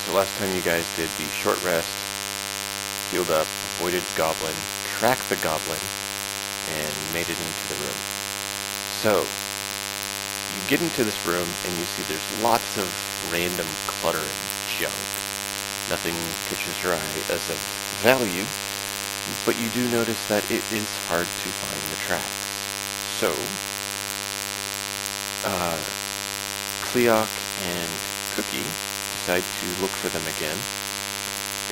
So last time you guys did the short rest, healed up, avoided goblin, tracked the goblin, and made it into the room. So, you get into this room and you see there's lots of random clutter and junk. Nothing catches your eye as of value, but you do notice that it is hard to find the tracks. So, Cleoc and Cookie decide to look for them again,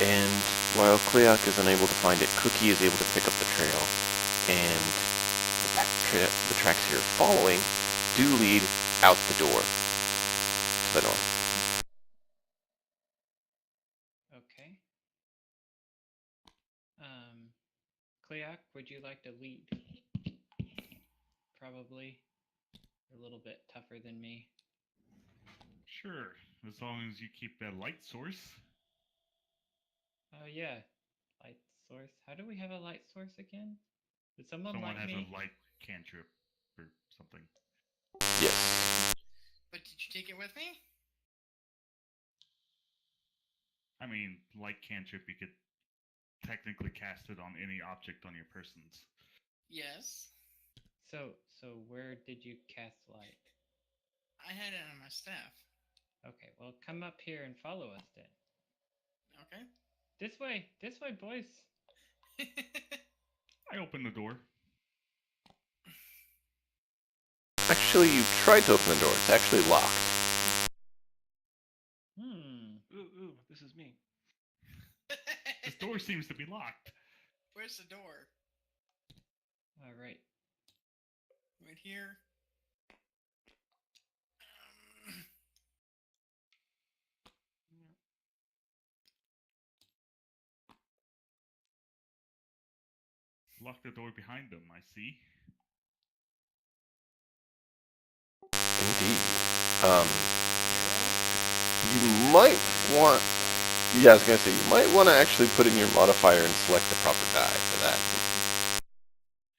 and while Cleoc is unable to find it, Cookie is able to pick up the trail, and the tracks you're following do lead out the door to the north. Okay. Cleoc, would you like to lead? Probably a little bit tougher than me. Sure, as long as you keep that light source. Oh yeah, light source. How do we have a light source again? Did someone Someone light has me? a light cantrip or something. Yes. But did you take it with me? I mean, light cantrip, you could technically cast it on any object on your persons. Yes. So where did you cast light? I had it on my staff. Okay, well come up here and follow us then. Okay. This way, boys. I open the door. Actually, you tried to open the door. It's actually locked. Ooh, this is me. This door seems to be locked. Where's the door? All right. Right here. Lock the door behind them, I see. Indeed. You might want... Yeah, I was going to say, you might want to actually put in your modifier and select the proper die for that.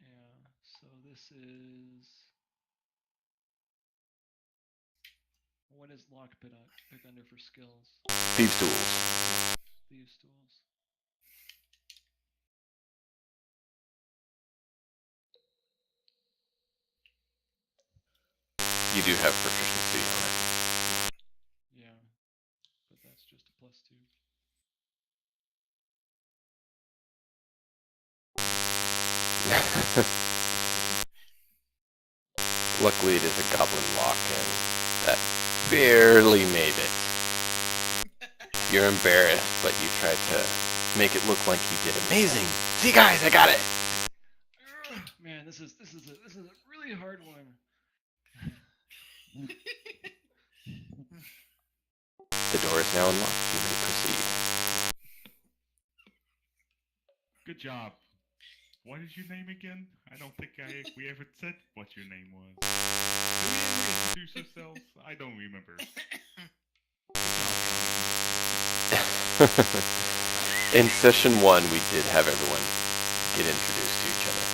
Yeah, so this is... What is lock pick under for skills? Thieves' Tools. Thieves' tools. You do have proficiency on it. Yeah, but that's just a +2. Luckily, it is a goblin lock, and that barely made it. You're embarrassed, but you tried to make it look like you did amazing. See, guys, I got it. Man, this is a really hard one. The door is now unlocked. You may proceed. Good job. What is your name again? I don't think we ever said what your name was. Did we ever introduce ourselves? I don't remember. In session 1, we did have everyone get introduced to each other.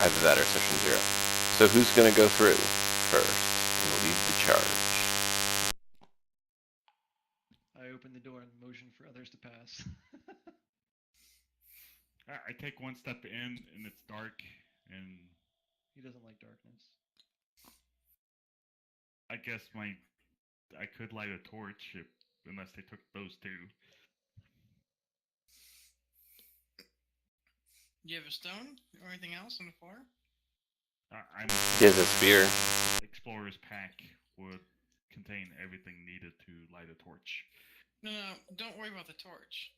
Either that or session 0. So who's going to go through first and lead the charge? I open the door and motion for others to pass. I take one step in, and it's dark, and He doesn't like darkness. I guess I could light a torch unless they took those two. Do you have a stone or anything else on the floor? He has a spear. Explorer's pack would contain everything needed to light a torch. No, don't worry about the torch.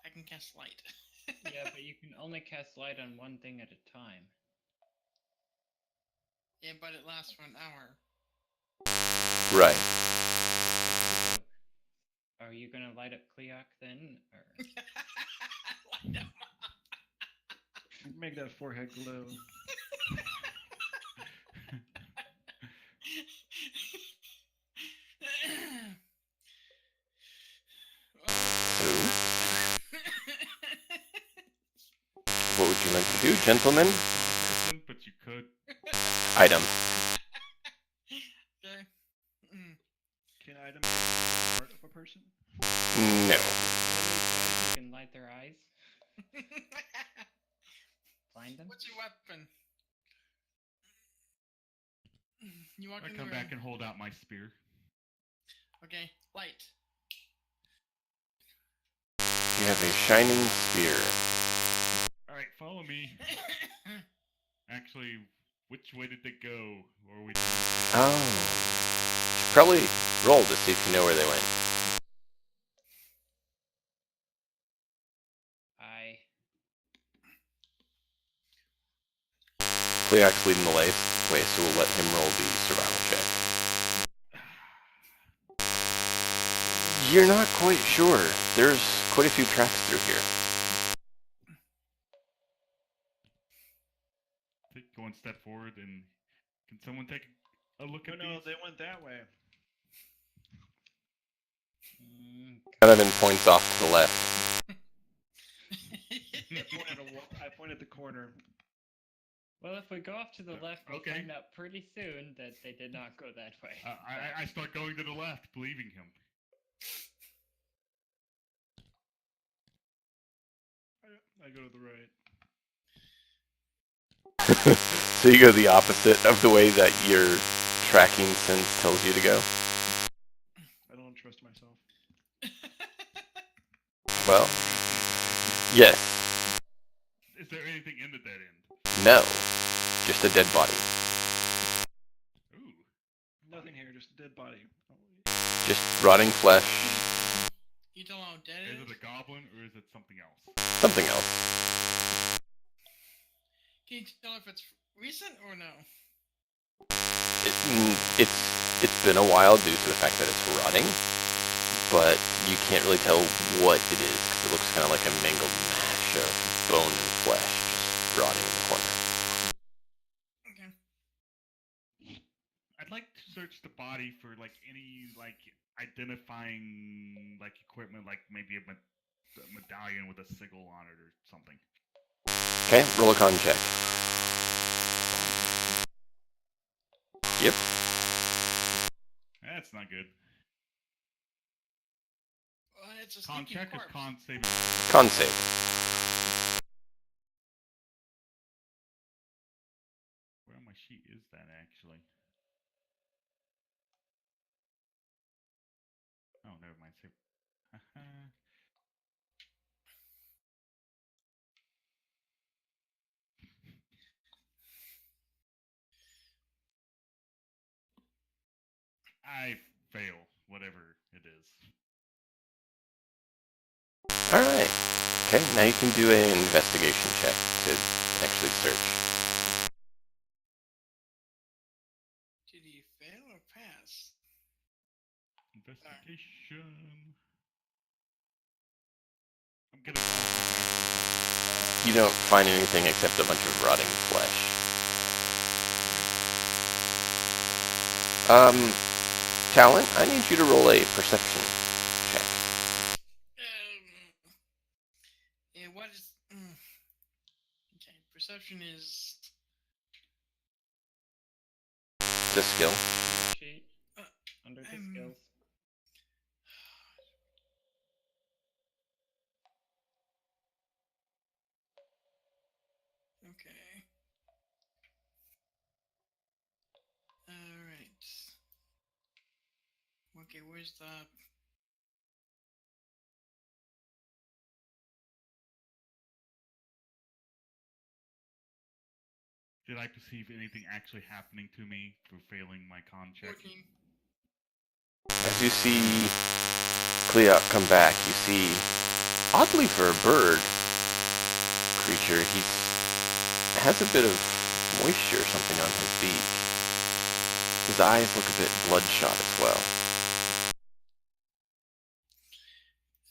I can cast light. Yeah, but you can only cast light on one thing at a time. Yeah, but it lasts for an hour. Right. So, are you gonna light up Cleoc then, or? Light up. Make that forehead glow. So, what would you like to do, gentlemen. Person, but you could. Item. Okay. Mm. Can item be a part of a person? No. Really good, you can light their eyes, blind them. What's your weapon? You walk I in the come room. back and hold out my spear. Okay, light. You have a shining spear. All right, follow me. Actually, which way did they go? Or we? Oh. Should probably roll to see if you know where they went. Cleox leading the way, so we'll let him roll the survival check. You're not quite sure. There's quite a few tracks through here. Take one step forward, and can someone take a look at No, these? they went that way. Donovan points off to the left. I pointed the corner. Well, if we go off to the left, we'll okay. find out pretty soon that they did not go that way. I start going to the left, believing him. I go to the right. So you go the opposite of the way that your tracking sense tells you to go? I don't trust myself. Well, yes. Is there anything in the dead end? No. Just a dead body. Ooh. Nothing here, just a dead body. Just rotting flesh. You don't know how dead Is it it is? a goblin or is it something else? Something else. Can you tell if it's recent or no? It's been a while due to the fact that it's rotting, but you can't really tell what it is because it looks kind of like a mangled mash of bone and flesh just rotting in the corner. Okay. I'd like to search the body for like any like identifying like equipment, like maybe a medallion with a sigil on it or something. Okay, roll a con check. Yep. That's not good. Well, it's a Con stinking check or corpse. con saving? Con save. Where on my sheet is that actually? Oh, never mind. Save. I fail, whatever it is. Alright. Okay, now you can do an investigation check to actually search. Did he fail or pass? Investigation. I'm getting all You don't find anything except a bunch of rotting flesh. Talent, I need you to roll a perception check. Yeah, what is... Okay, perception is... It's a skill. Sheet under the skills. Okay. Alright. Okay, where's the... Did I perceive anything actually happening to me for failing my con check? 14. As you see Cleo come back, you see, oddly for a bird creature, he has a bit of moisture or something on his beak. His eyes look a bit bloodshot as well.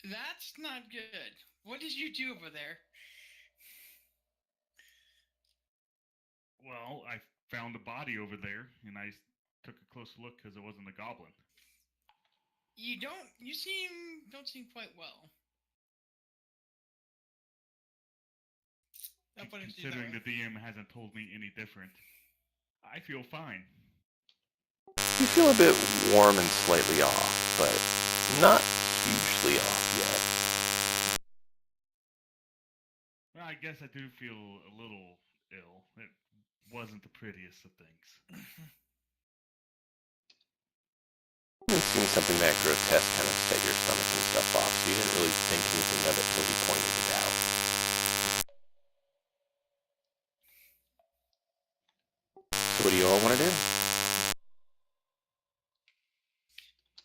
That's not good. What did you do over there? Well, I found a body over there, and I took a close look because it wasn't a goblin. You don't seem quite well. What did you Considering know? the DM hasn't told me any different, I feel fine. You feel a bit warm and slightly off, but not hugely off yet. Well, I guess I do feel a little ill. It wasn't the prettiest of things. It seemed something that grotesque kind of set your stomach and stuff off, so you didn't really think anything of it till he pointed it out. So what do you all want to do?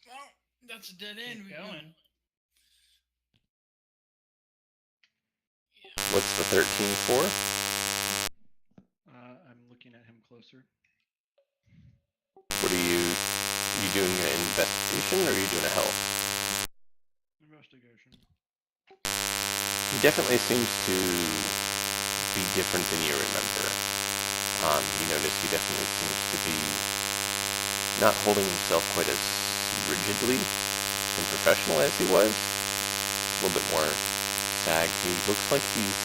Well, that's a dead end. Keep going. What's the 13 for? I'm looking at him closer. What are you doing an investigation or are you doing a help? Investigation. He definitely seems to be different than you remember. You notice he definitely seems to be not holding himself quite as rigidly and professional as he was. A little bit more sagged. He looks like he's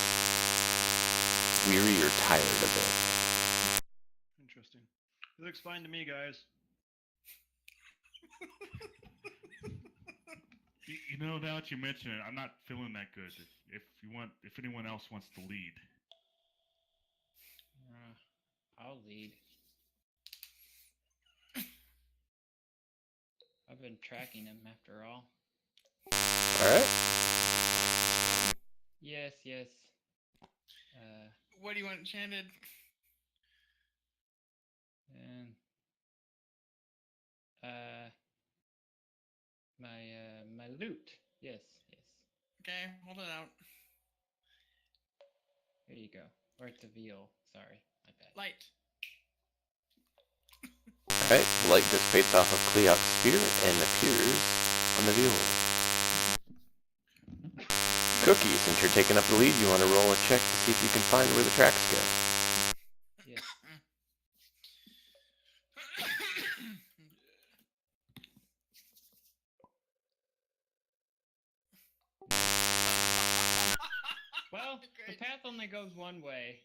weary or tired a bit. Interesting. It looks fine to me, guys. You know, now that you mention it, I'm not feeling that good. If anyone else wants to lead. I'll lead. I've been tracking him after all. Alright. Yes. What do you want enchanted? And my loot. Yes. Okay, hold it out. Here you go. Or it's a veal. Sorry, my bad. Light. Alright, the light dissipates off of Cleoc's spear and appears on the veal. Cookie, since you're taking up the lead, you want to roll a check to see if you can find where the tracks go. Yes. Well, the Great. path only goes one way.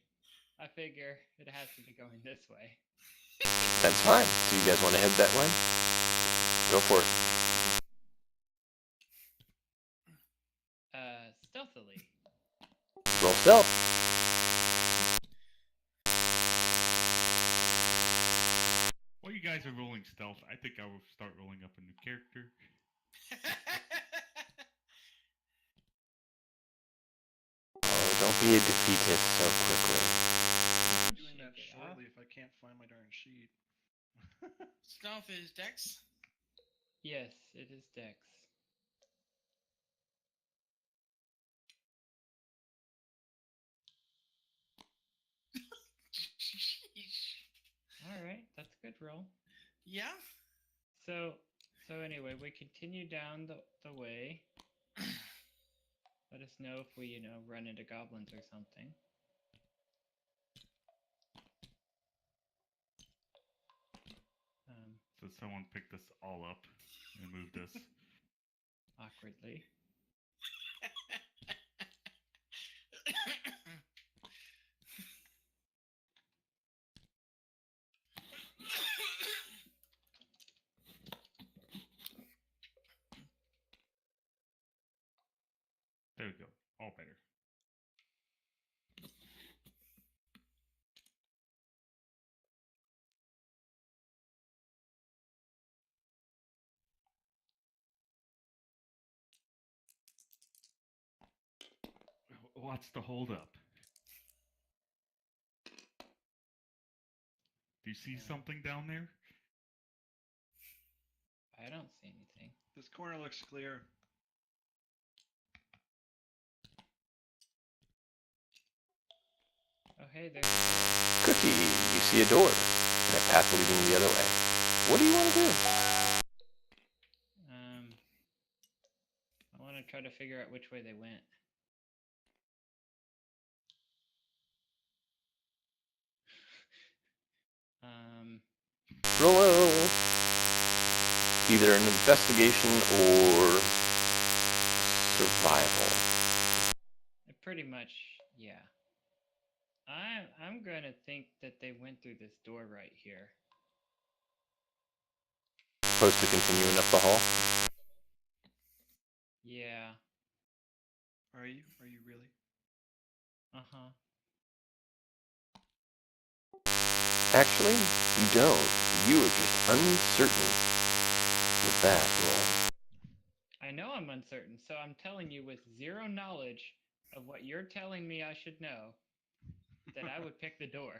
I figure it has to be going this way. That's fine. So you guys want to head that way? Go for it. Stealthily. Roll stealth. While you guys are rolling stealth, I think I will start rolling up a new character. Oh, don't be a defeatist so quickly. I'm doing that Shake it shortly off. if I can't find my darn sheet. Stealth is Dex. Yes, it is Dex. Sheesh. Alright, that's a good roll. Yeah? So anyway, we continue down the way. Let us know if we, run into goblins or something. So someone picked us all up and moved us. Awkwardly. There we go. All better. What's the holdup? Do you see something down there? I don't see anything. This corner looks clear. Oh, hey, there's a door. Cookie, you see a door and a path leading the other way. What do you want to do? I want to try to figure out which way they went. Roll either an investigation or survival. Pretty much, yeah. I'm gonna think that they went through this door right here. Opposed to continuing up the hall? Yeah. Are you? Are you really? Uh-huh. Actually, you don't. You are just uncertain with that roll. I know I'm uncertain, so I'm telling you with zero knowledge of what you're telling me I should know that I would pick the door.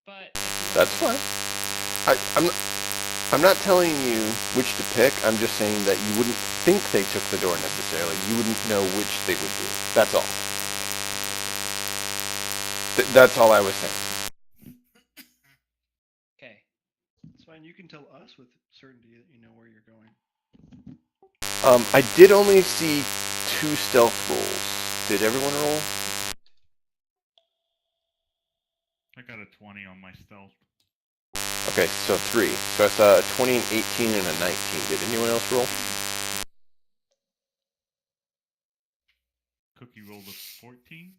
But That's fine. I'm not telling you which to pick. I'm just saying that you wouldn't think they took the door necessarily. You wouldn't know which they would do. That's all. That's all I was saying. Okay. It's fine. You can tell us with certainty that you know where you're going. I did only see 2 stealth rolls. Did everyone roll? I got a 20 on my stealth. Okay, so 3. So I saw a 20, an 18, and a 19. Did anyone else roll? Cookie rolled a 14.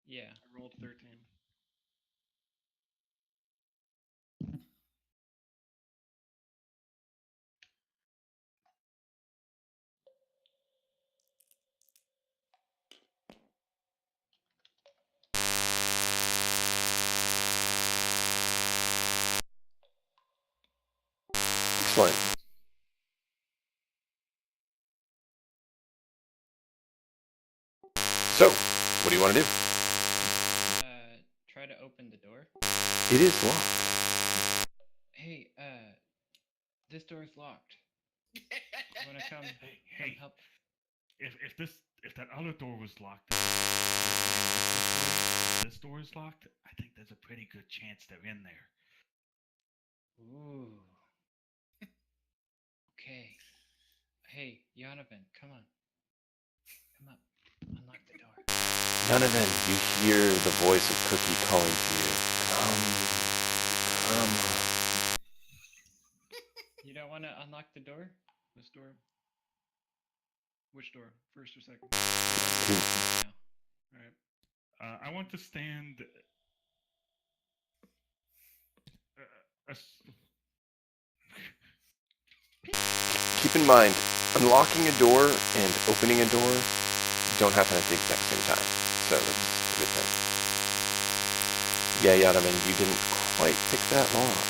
Yeah. I rolled 13. Excellent. So, what do you want to do? Try to open the door. It is locked. Hey, this door is locked. You wanna come Hey, help? if that other door was locked, this door is locked, I think there's a pretty good chance they're in there. Ooh. Okay. Hey, Yonovan, come on. Come up. Unlock the door. Donovan, you hear the voice of Cookie calling to you. Come. You don't want to unlock the door? This door? Which door? First or second? Now. Alright. I want to stand. Keep in mind, unlocking a door and opening a door don't happen at the exact same time. So that's a good thing. Yeah, Yonovan, you didn't quite pick that lock.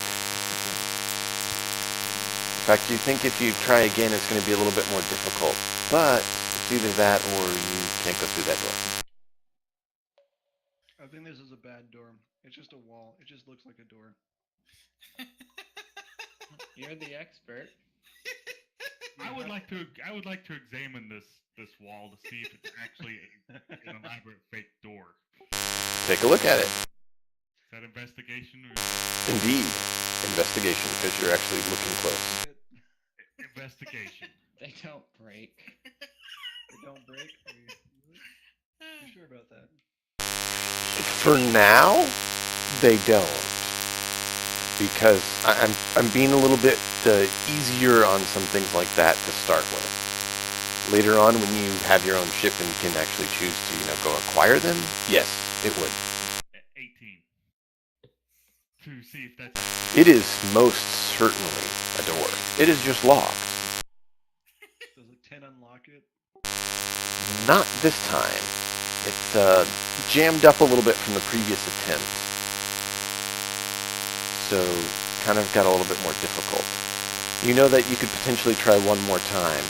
In fact, you think if you try again, it's going to be a little bit more difficult. But it's either that or you can't go through that door. I think this is a bad door. It's just a wall. It just looks like a door. You're the expert. I would like to examine this wall to see if it's actually an elaborate fake door. Take a look at it. Is that investigation or Indeed, investigation, because you're actually looking close. investigation? They don't break. They don't break? You sure about that? For now, they don't. Because I'm being a little bit easier on some things like that to start with. Later on, when you have your own ship and can actually choose to, go acquire them, yes, it would. 18. To see if that's. It is most certainly a door. It is just locked. Does a 10 unlock it? Not this time. It's jammed up a little bit from the previous attempt. So, kind of got a little bit more difficult. You know that you could potentially try one more time.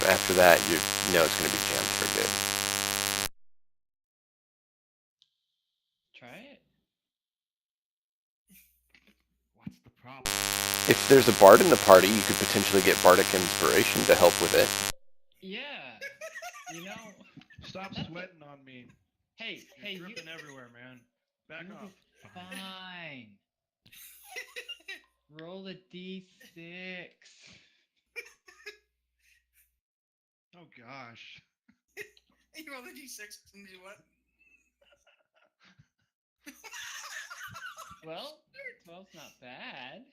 But after that, you know it's going to be jammed for good. Try it. What's the problem? If there's a bard in the party, you could potentially get bardic inspiration to help with it. Yeah. You know. Stop sweating on me. Hey, You're hey, dripping everywhere, man. Back you'll off. be fine. Roll a d6. Oh gosh. You roll the d6 and do what? Well, 12's not bad.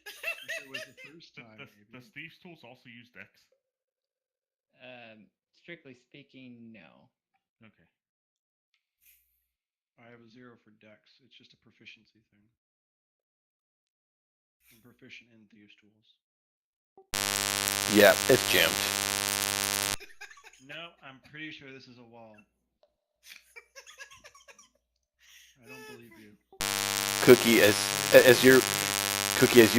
If it was the first time, Does maybe. Thieves' Tools also use Dex? Strictly speaking, no. Okay. I have a 0 for Dex. It's just a proficiency thing. I'm proficient in Thieves' Tools. Yeah, it's jammed. No, I'm pretty sure this is a wall. I don't believe you. Cookie, as you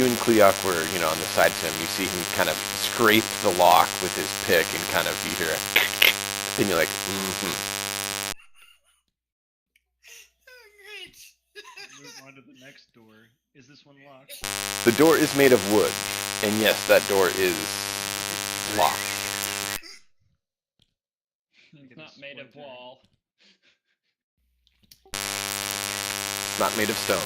and Cleoc were, on the side to him, you see him kind of scrape the lock with his pick and kind of you hear a then you're like, Oh, great. Move on to the next door. Is this one locked? The door is made of wood, and yes, that door is locked. It's not made of wall. It's not made of stone.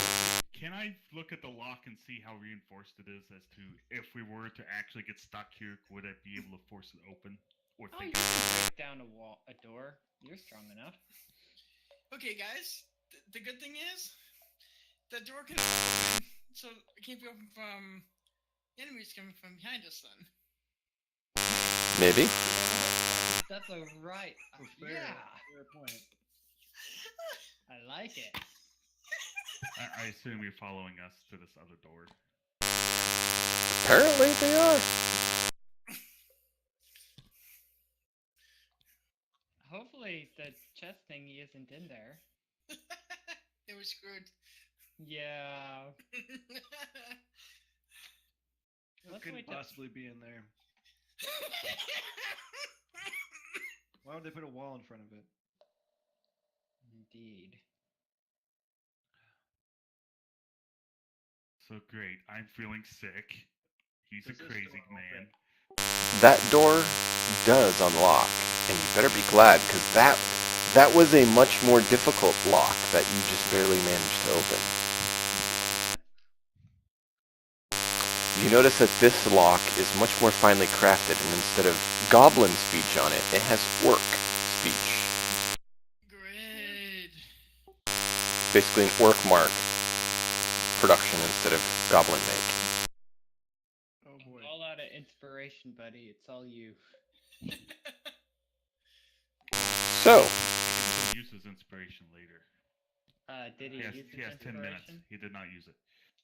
Can I look at the lock and see how reinforced it is as to if we were to actually get stuck here, would I be able to force it open? Or Oh, you think can break down a door. You're strong enough. Okay, guys. The good thing is, the door can open, so it can't be open from enemies coming from behind us. Then. Maybe. That's a right. Fair, Yeah, fair point. I like it. I assume you're following us to this other door. Apparently they are. Hopefully the chest thingy isn't in there. They were screwed. Yeah. It Let's couldn't wait till- possibly be in there. Why would they put a wall in front of it? Indeed. So great, I'm feeling sick. He's Does a this crazy door man. open? That door does unlock, and you better be glad, because that was a much more difficult lock that you just barely managed to open. You notice that this lock is much more finely crafted, and instead of goblin speech on it, it has orc speech. Great. Basically an orc mark production instead of goblin make. Oh boy. All out of inspiration, buddy. It's all you. So, He can still use his inspiration later. Did he He has, use he his has 10 minutes. inspiration? He did not use it.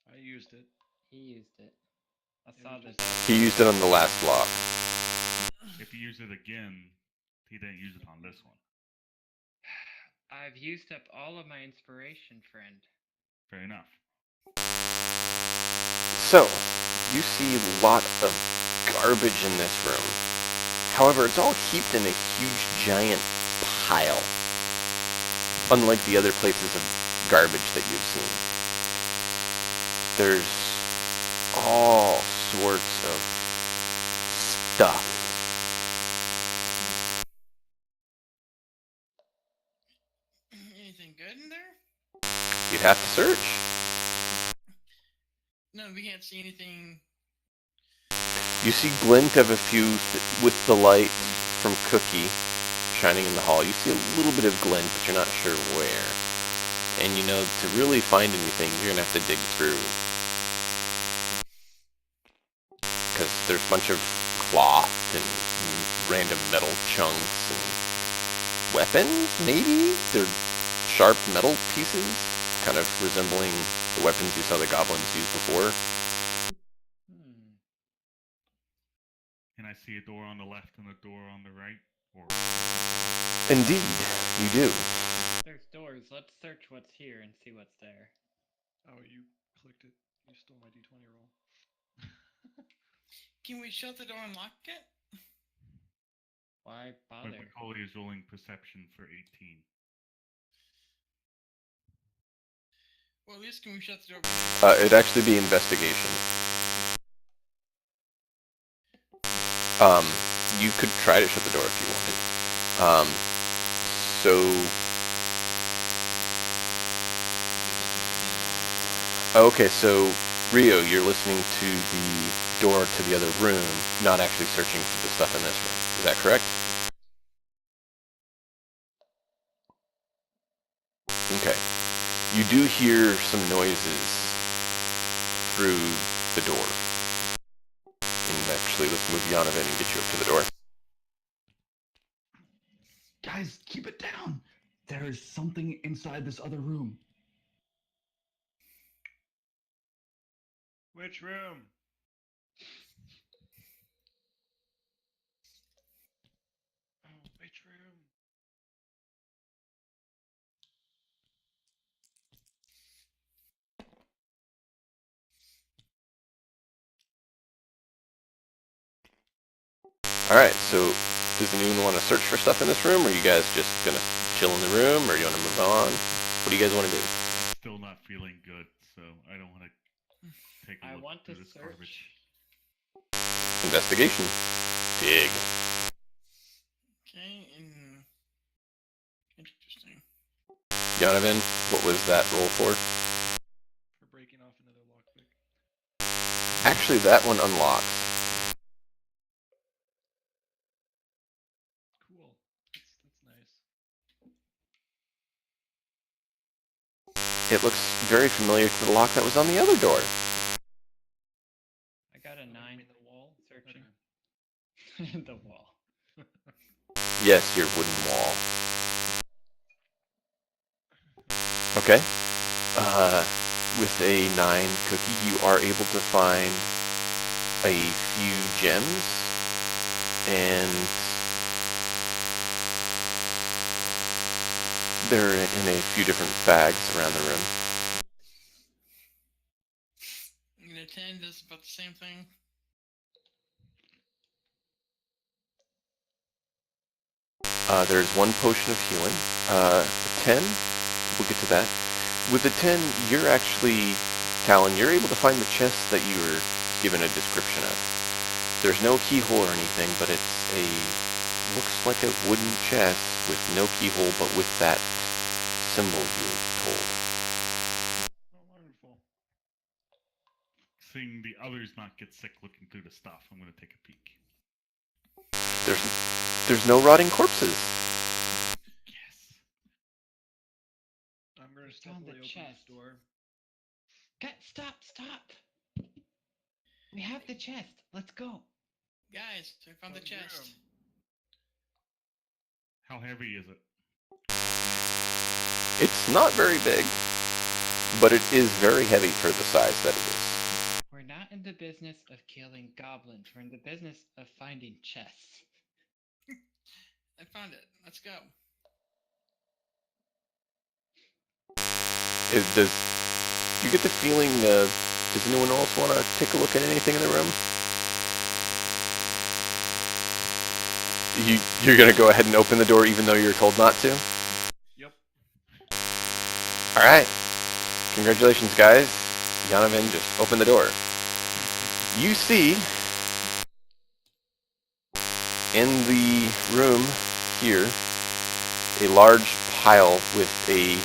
I used it. He used it. I It saw was this. he used it on the last lock. If he used it again, he didn't use it on this one. I've used up all of my inspiration, friend. Fair enough. So, you see a lot of garbage in this room. However, it's all heaped in a huge, giant pile. Unlike the other places of garbage that you've seen. There's all sorts of stuff. Anything good in there? You'd have to search. No, we can't see anything. You see glint of a few with the light from Cookie shining in the hall. You see a little bit of glint, but you're not sure where. And you know, to really find anything, you're going to have to dig through. Because there's a bunch of cloth and random metal chunks and weapons, maybe? They're sharp metal pieces, kind of resembling the weapons you saw the goblins use before. Can I see a door on the left and a door on the right? Or Indeed, you do. There's doors. Let's search what's here and see what's there. Oh, you clicked it. You stole my d20 roll. Can we shut the door and lock it? Why but bother? Macaulay is rolling perception for 18. Well, at least can we shut the door? It'd actually be investigation. You could try to shut the door if you wanted. Okay, so Rio, you're listening to the door to the other room, not actually searching for the stuff in this room. Is that correct? Okay. You do hear some noises through the door. And actually, let's move you on a bit and get you up to the door. Guys, keep it down! There is something inside this other room. Which room? Oh, which room? Alright, so does anyone want to search for stuff in this room, or are you guys just gonna chill in the room, or you want to move on? What do you guys want to do? Still not feeling good, so I don't want to take a I look want to through this search. garbage. Investigation. Dig. Okay, interesting. Donovan, what was that roll for? For breaking off another lockpick. Actually, that one unlocks. Cool. That's nice. It looks very familiar to the lock that was on the other door. I got a Oh, you 9. mean the wall? Searching. Okay. The wall. Yes, your wooden wall. Okay. With a 9 cookie, you are able to find a few gems and they're in a few different bags around the room. And a 10 does about the same thing. There's 1 potion of healing. 10, we'll get to that. With the 10, you're actually, Talon, you're able to find the chest that you were given a description of. There's no keyhole or anything, but it's looks like a wooden chest with no keyhole, but with that symbol you were told. Oh, wonderful. Seeing the others not get sick looking through the stuff, I'm going to take a peek. There's no rotting corpses. Yes. I'm gonna It's on the stealthily open chest. this door. Stop! We have the chest. Let's go. Guys, I found the Other chest. room. How heavy is it? It's not very big, but it is very heavy for the size that it is. We're not in the business of killing goblins. We're in the business of finding chests. I found it. Let's go. Does you get the feeling? Does anyone else want to take a look at anything in the room? You're gonna go ahead and open the door even though you're told not to? Yep. Alright. Congratulations, guys. Donovan, just open the door. You see, in the room here, a large pile with a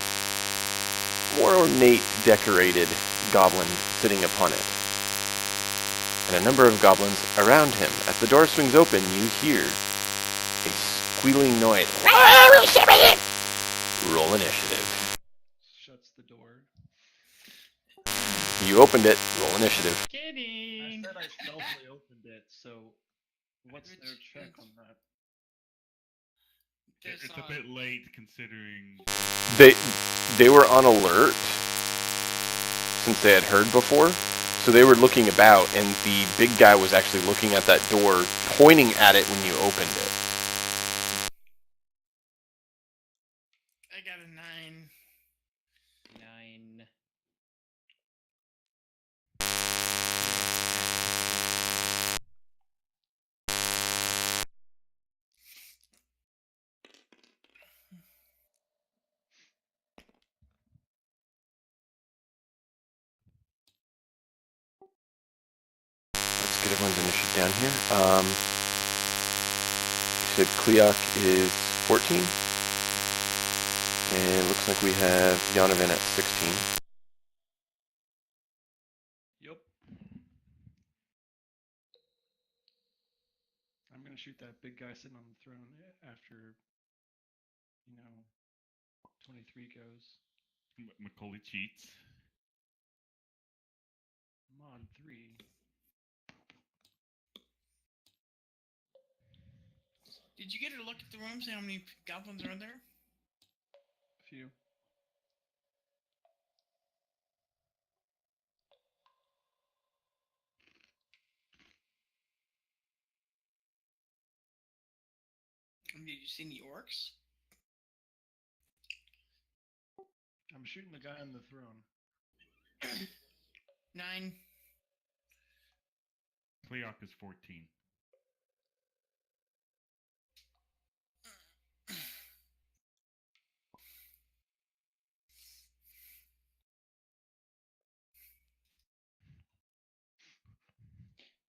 more ornate decorated goblin sitting upon it. And a number of goblins around him. As the door swings open, you hear a squealing noise. Roll initiative. Shuts the door. You opened it. Roll initiative. I Kidding. said I stealthily opened it, so what's their Which check is- on that? There's, It's a bit late considering. They were on alert since they had heard before, so they were looking about, and the big guy was actually looking at that door, pointing at it when you opened it. I got a 9. 9. Let's get everyone's initiative down here. You said Kleok is 14, and it looks like we have Donovan at 16. Yep. I'm gonna shoot that big guy sitting on the throne after, 23 goes. Macaulay cheats. I'm on 3. Did you get a look at the room, see how many goblins are in there? Few. Did you see any orcs? I'm shooting the guy on the throne. 9. Cleoc is 14.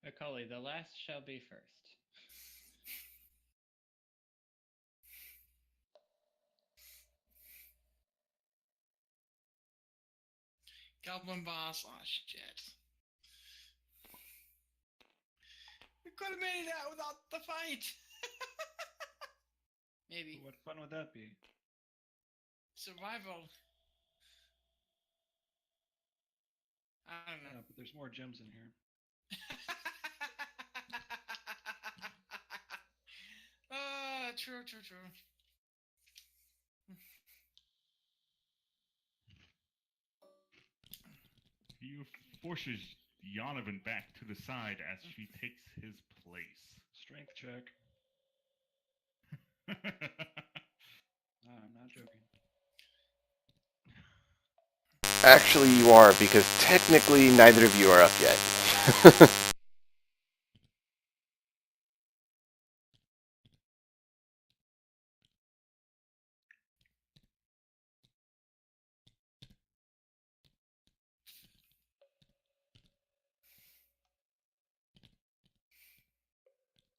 Macaulay, the last shall be first. Goblin boss. Oh shit. We could have made it out without the fight. Maybe. What fun would that be? Survival. I don't know. Yeah, but there's more gems in here. True. He forces Yonovan back to the side as she takes his place. Strength check. I'm not joking. Actually, you are, because technically neither of you are up yet.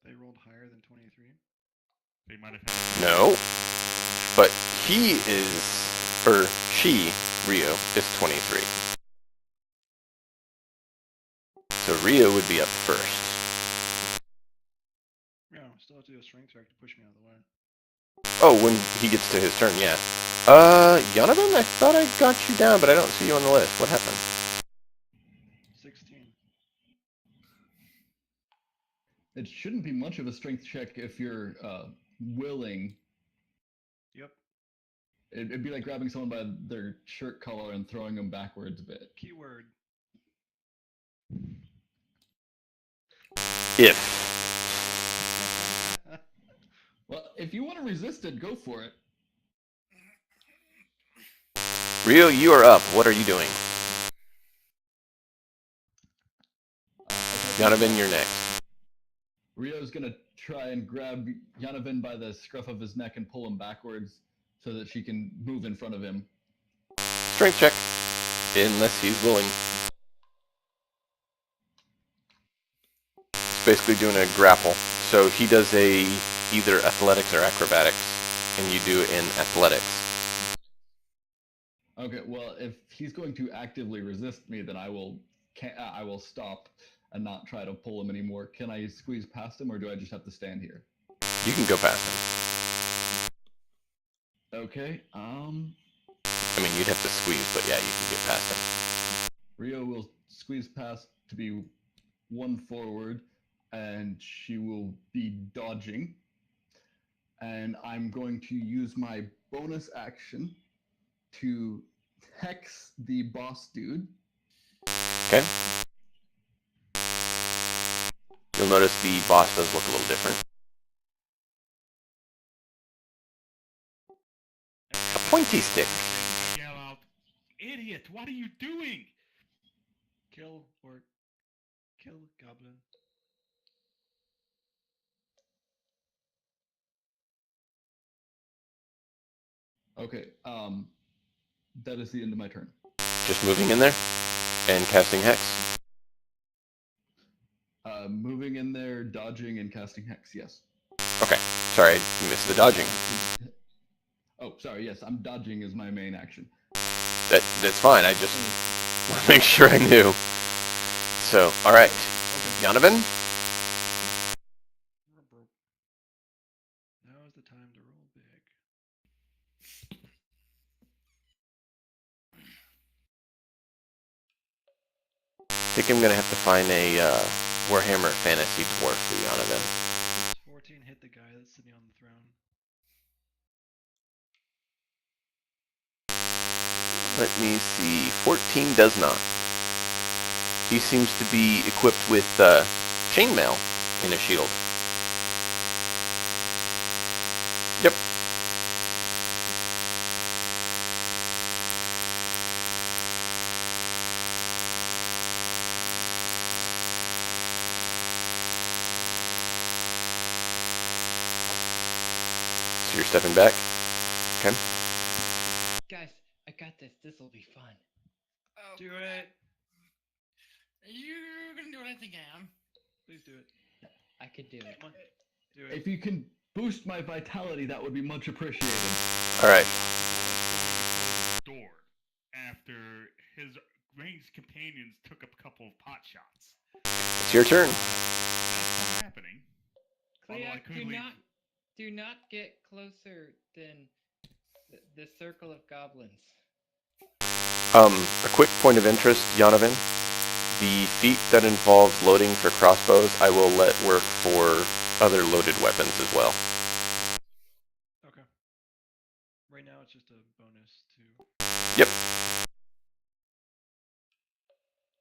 They rolled higher than 23. They might have had... No. But he is, or she, Rio, is 23. So Rio would be up first. Yeah, still have to do a strength check to push me out of the way. Oh, when he gets to his turn, yeah. Yonovan, I thought I got you down, but I don't see you on the list. What happened? 16. It shouldn't be much of a strength check if you're willing. Yep. It'd be like grabbing someone by their shirt collar and throwing them backwards a bit. Keyword. If. Well, if you want to resist it, go for it. Rio, you are up. What are you doing? Yonovan, you're next. Rio's gonna try and grab Yonovan by the scruff of his neck and pull him backwards so that she can move in front of him. Strength check. Unless he's willing. It's basically doing a grapple. So he does a either athletics or acrobatics, and you do it in athletics. Okay, well, if he's going to actively resist me, then I will stop and not try to pull him anymore. Can I squeeze past him, or do I just have to stand here? You can go past him. Okay, I mean, you'd have to squeeze, but yeah, you can get past him. Rio will squeeze past to be one forward, and she will be dodging. And I'm going to use my bonus action to hex the boss dude. Okay. You'll notice the boss does look a little different. A pointy stick. I yell out, "Idiot, what are you doing?" Kill or kill goblin. Okay, that is the end of my turn. Just moving in there and casting Hex. Moving in there, dodging, and casting Hex, yes. Okay. Sorry, I missed the dodging. Oh, sorry, yes, I'm dodging as my main action. That's fine. I just want to make sure I knew. So, all right. Yonovan? Now is the time to roll big. I think I'm going to have to find a Warhammer Fantasy Dwarf for Yonovan. 14 hit the guy that's sitting on the throne. Let me see. 14 does not. He seems to be equipped with chainmail in a shield. Yep. So you're stepping back? Okay. Guys, I got this. This'll be fun. Oh, Do it. are you gonna do what I think I am? Please do it. I could do it. Come on. Do it. If you can boost my vitality, that would be much appreciated. Alright. Door after his ranged companions took a couple of pot shots. It's your turn. That's not happening. Although I Cleac, could leave. do not get closer than the circle of goblins. A quick point of interest, Yonovan. The feat that involves loading for crossbows, I will let work for other loaded weapons as well. Okay. Right now it's just a bonus to. Yep.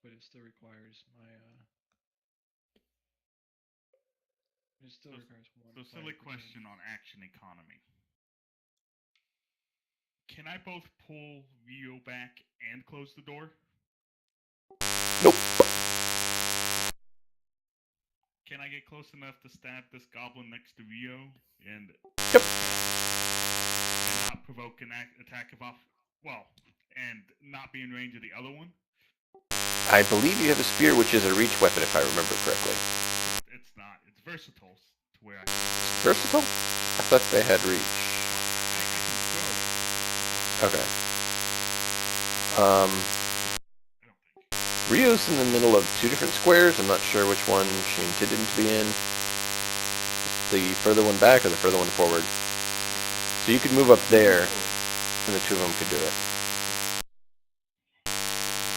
But it still requires my. It still requires one. So silly question on action economy. Can I both pull Rio back and close the door? Nope. Can I get close enough to stab this goblin next to Rio and Yep. not provoke an attack of and not be in range of the other one? I believe you have a spear, which is a reach weapon, if I remember correctly. It's not. It's versatile to where I Versatile? I thought they had reach. can Okay. I don't think. Rio's in the middle of two different squares. I'm not sure which one she intended to be in. The further one back or the further one forward. So you could move up there, and the two of them could do it.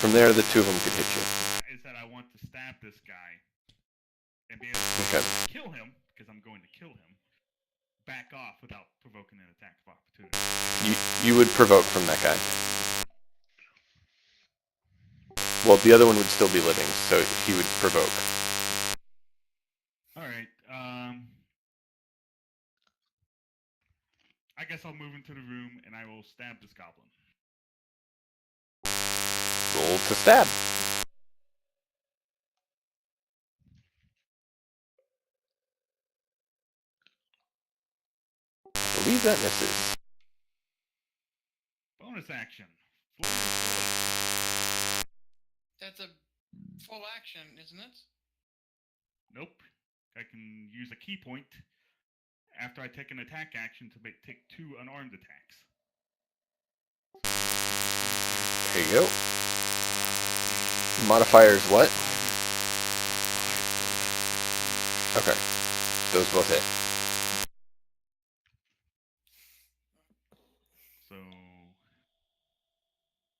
From there, the two of them could hit you. Is that I want to stab this guy and be able to Okay. kill him, because I'm going to kill him, back off without provoking an attack of opportunity. You would provoke from that guy. Well, the other one would still be living, so he would provoke. Alright, I guess I'll move into the room and I will stab this goblin. Roll to stab. I believe that misses. Bonus action. Flurry of That's a full action, isn't it? blows. Nope. I can use a key point after I take an attack action to take 2 unarmed attacks. There you go. Modifiers what? Okay. Those both hit. So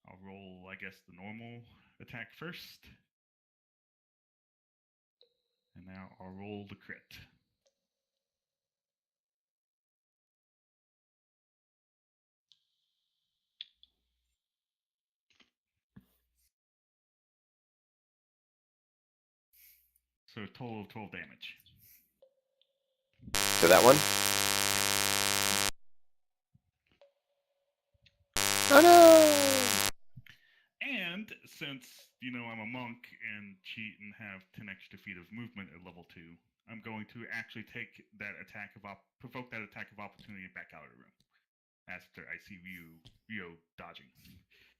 I'll roll, I guess, the normal attack first. And now I'll roll the crit. So a total of 12 damage. To that one? Oh no! And since, I'm a monk and cheat and have 10 extra feet of movement at level 2, I'm going to actually take that provoke that attack of opportunity back out of the room. After I see Rio dodging.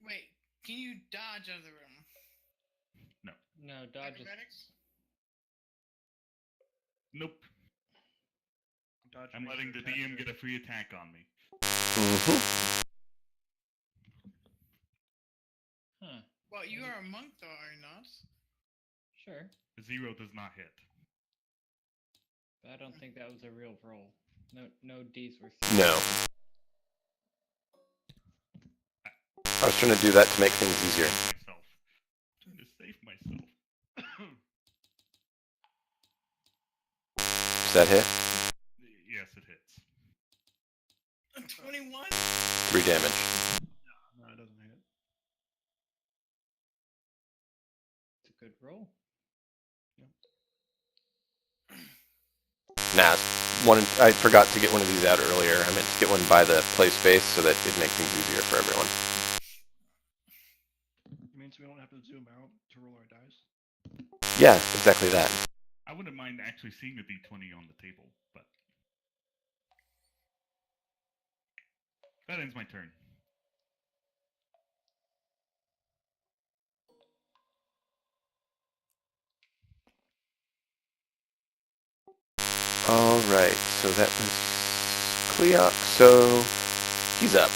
Wait, can you dodge out of the room? No, dodge is... Acrobatics? Nope. Dodge I'm makes letting your the attack DM surge. get a free attack on me. Mm-hmm. Huh. Well, you are a monk, though, are you not? Sure. 0 does not hit. But I don't think that was a real roll. No D's were... No. I was trying to do that to make things easier. Myself. I'm trying to save myself. Does that hit? Yes, it hits. 21? 3 damage. No, it doesn't hit. roll. Nah, I forgot to get one of these out earlier. I meant to get one by the play space so that it'd make things easier for everyone. It means we don't have to zoom out to roll our dice. Yeah, exactly that. I wouldn't mind actually seeing the d20 on the table, but that ends my turn. Alright, so that was Cleoc, so he's up.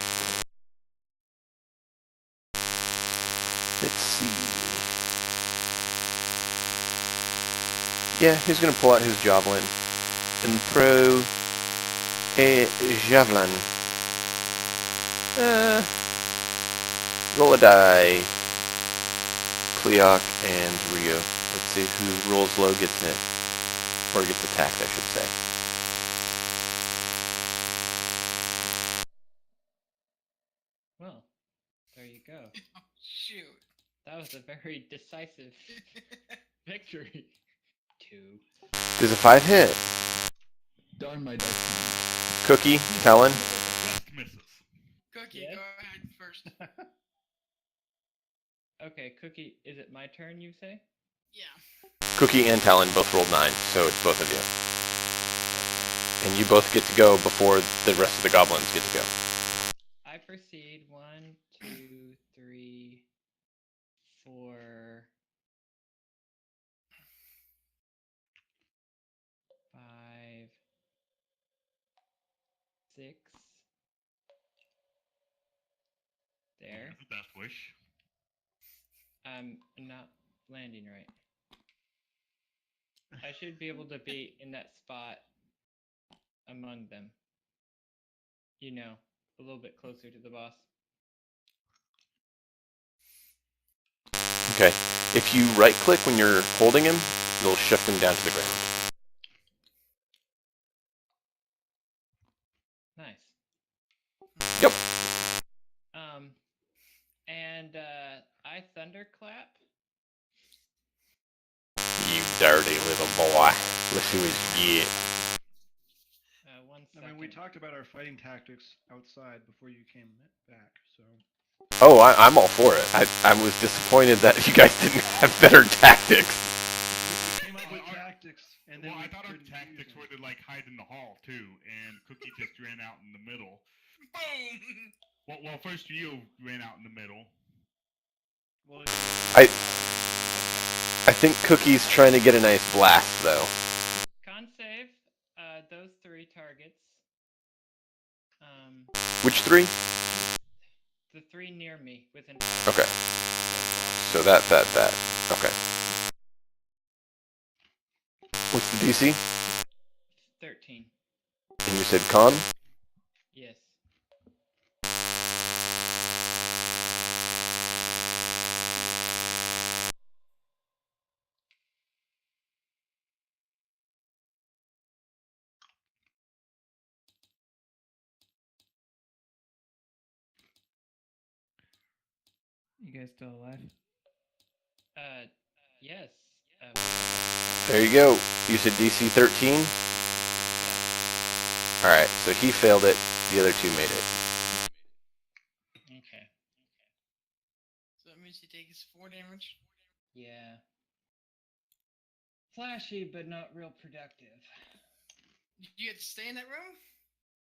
Let's see. Yeah, he's gonna pull out his javelin and throw a javelin. Roll a die. Cleoc and Rio. Let's see who rolls low gets it. Or gets attacked, I should say. Well, there you go. Oh, shoot. That was a very decisive victory. 2. Does a 5 hit? Darn my dice. Cookie, Talon. Just misses. Cookie, Yes? go ahead first. Okay, Cookie, is it my turn, you say? Yeah. Cookie and Talon both rolled 9, so it's both of you. And you both get to go before the rest of the goblins get to go. I proceed 1, 2, 3, 4, 5, 6. There. That's a death wish. I'm not landing right. I should be able to be in that spot among them. You know, a little bit closer to the boss. Okay. If you right-click when you're holding him, it'll shift him down to the ground. Nice. Yep. And I thunderclap. You dirty little boy. Let's see what you get. 1 I second. mean, we talked about our fighting tactics outside before you came back, so. Oh, I'm all for it. I was disappointed that you guys didn't have better tactics. We came up with tactics, and then Well, I we thought our couldn't tactics use were them. to like hide in the hall too, and Cookie just ran out in the middle. Boom! Well, first you ran out in the middle. Well, I think Cookie's trying to get a nice blast, though. Con save. Those 3 targets. Which 3? The 3 near me within. Okay. So that. Okay. What's the DC? 13. And you said con? Yes. You guys still alive? Yes. There you go. You said DC 13? Alright, so he failed it. The other 2 made it. Okay. So that means he takes 4 damage. Yeah. Flashy, but not real productive. You get to stay in that room?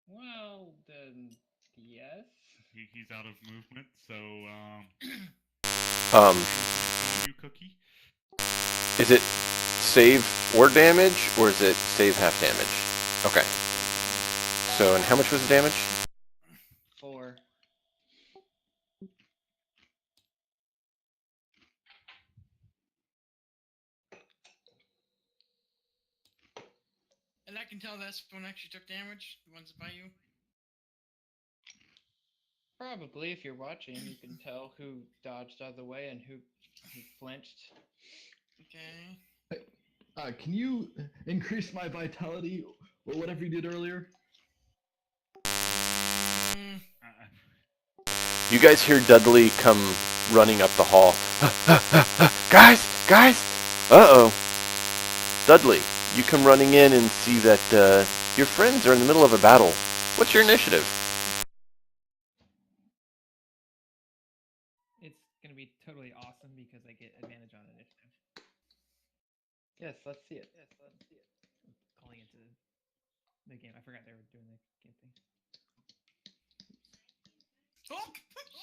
Well, then, yes. He's out of movement, so you Cookie. Is it save or damage, or is it save half damage? Okay. So, and how much was the damage? 4. And I can tell that's one actually took damage, the ones by you. Probably, if you're watching, you can tell who dodged out of the way and who flinched. Okay. Can you increase my vitality or whatever you did earlier? You guys hear Dudley come running up the hall. Guys, Guys! Uh-oh. Dudley, you come running in and see that your friends are in the middle of a battle. What's your initiative? It's gonna be totally awesome because I get advantage on initiative. Yes, let's see it. I'm calling into the game. I forgot they were doing the game thing. Oh,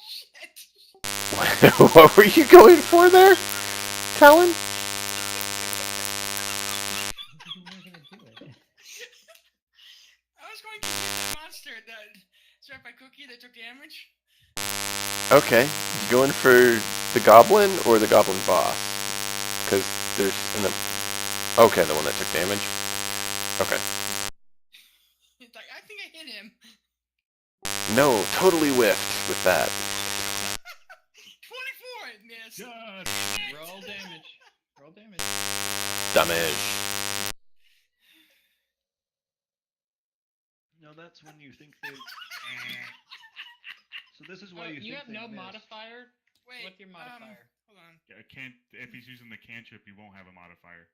shit! What were you going for there, Talon? You were gonna do it. I was going to hit that monster that struck by Cookie that took damage. Okay, you going for the goblin or the goblin boss? Because there's okay, the one that took damage. Okay. It's like, I think I hit him. No, totally whiffed with that. 24, it missed. God. Roll damage. Roll damage. Damage. No, that's when you think they. So this is why Oh, you you think have they no missed. modifier? Wait, What's your modifier? Hold on. Yeah, can't. If he's using the cantrip, he won't have a modifier.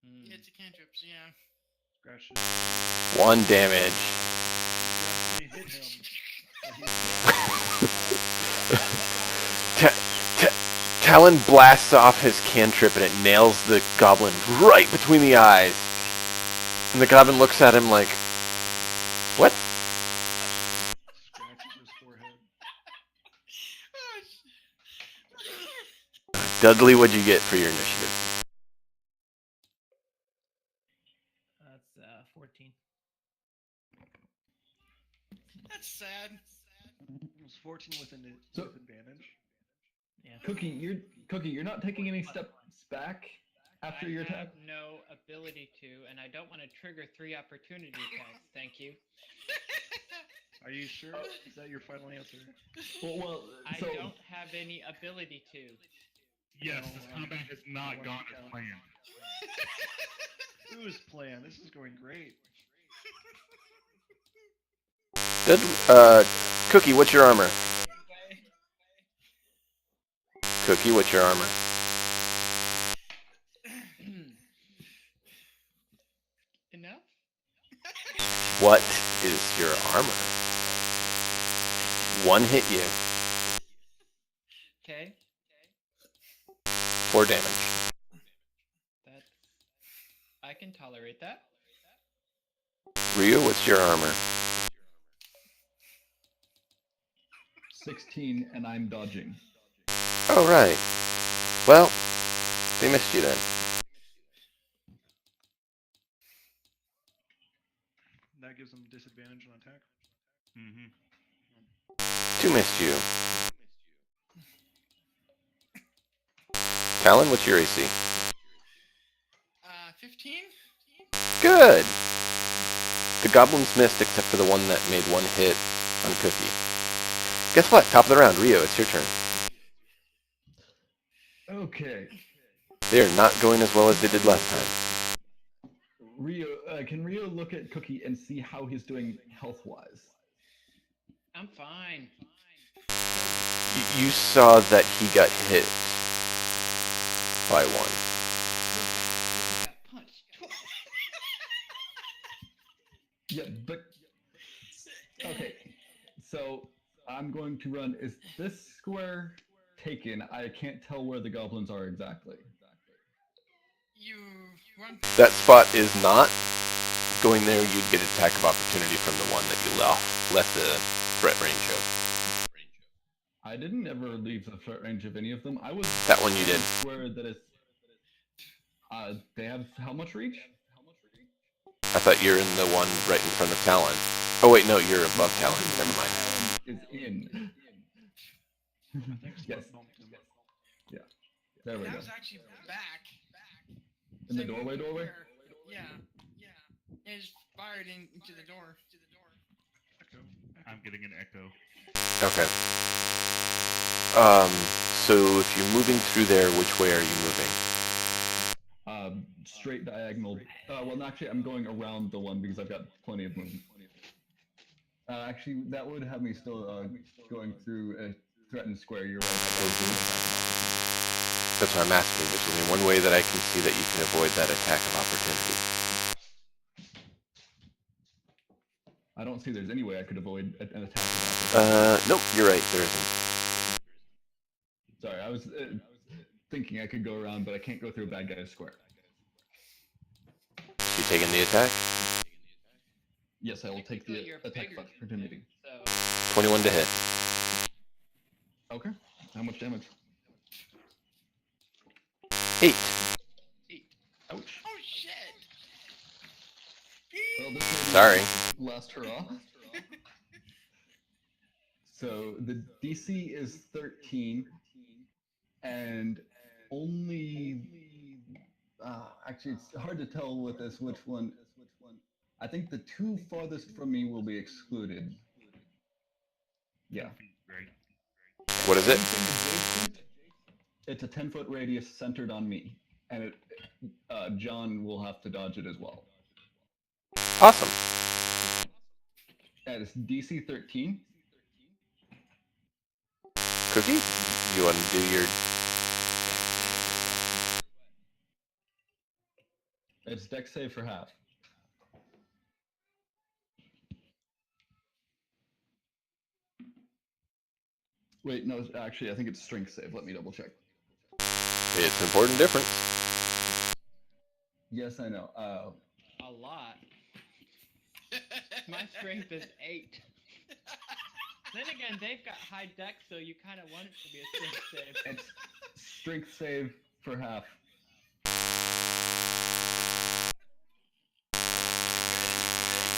Hmm. It's a cantrip, so yeah. Scratch it. 1 damage. You definitely hit him. Talon blasts off his cantrip and it nails the goblin right between the eyes. And the goblin looks at him like, what? Scratches his forehead. Oh, Dudley, what'd you get for your initiative? That's 14. that's sad. It was 14 with So- with advantage. Yeah. Cookie, you're not taking any steps back after your I attack. have no ability to, and I don't want to trigger 3 opportunity attacks. Thank you. Are you sure? Is that your final answer? Well, I so don't have any ability to. Yes, No, this I combat has I not want gone to as count. planned. Whose plan? This is going great. Cookie, what's your armor? Cookie, what's your armor? Enough? What is your armor? 1 hit you. Okay. 4 damage. That's. I can tolerate that. Ryu, what's your armor? 16, and I'm dodging. Oh, right. Well, they missed you then. That gives them disadvantage on attack. Mm-hmm. 2 missed you. Talon, what's your AC? 15? Good! The goblins missed except for the one that made 1 hit on Cookie. Guess what? Top of the round. Rio, it's your turn. Okay, They are not going as well as they did last time. Rio, can Rio look at Cookie and see how he's doing health-wise? I'm fine. You saw that he got hit by 1. Got punched twice. Yeah, but okay. So I'm going to run. Is this square taken? I can't tell where the goblins are exactly. You run. That spot is not. Going there, you'd get an attack of opportunity from the one that you left the threat range of. I didn't ever leave the threat range of any of them. I was That one you did. Square that is. They have how much reach? I thought you're in the one right in front of Talon. Oh wait, no, you're above Talon. Never mind. Talon is in. I think Yes. Spot bumped him. Yeah. There we That go. was actually back. In the Same doorway. here. Yeah. It just fired into the door. Echo. I'm getting an echo. Okay. So if you're moving through there, which way are you moving? Straight diagonal. Well, actually, I'm going around the one because I've got plenty of movement. Actually, that would have me still going through a threatened square. You're right. That's what I'm asking. There's only one way that I can see that you can avoid that attack of opportunity. I don't see there's any way I could avoid an attack of opportunity. Nope, you're right. There isn't. Sorry, I was thinking I could go around, but I can't go through a bad guy's square. You taking the attack? Yes, I will take the You're attack bigger of than opportunity. him, so 21 to hit. Okay. How much damage? 8. Ouch. Oh shit! Well, this may be Sorry. my last hurrah. So the DC is 13, and only. Actually, it's hard to tell with this which one. I think the two farthest from me will be excluded. Yeah. 10 feet, right? What is it? Anything adjacent, it's a 10-foot radius centered on me, and John will have to dodge it as well. Awesome. And it's DC 13. Cookie, you want to do your... It's dex save for half. Wait, no, actually, I think it's strength save. Let me double check. It's an important difference. Yes, I know. a lot. My strength is 8. Then again, they've got high dex, so you kind of want it to be a strength save. It's strength save for half.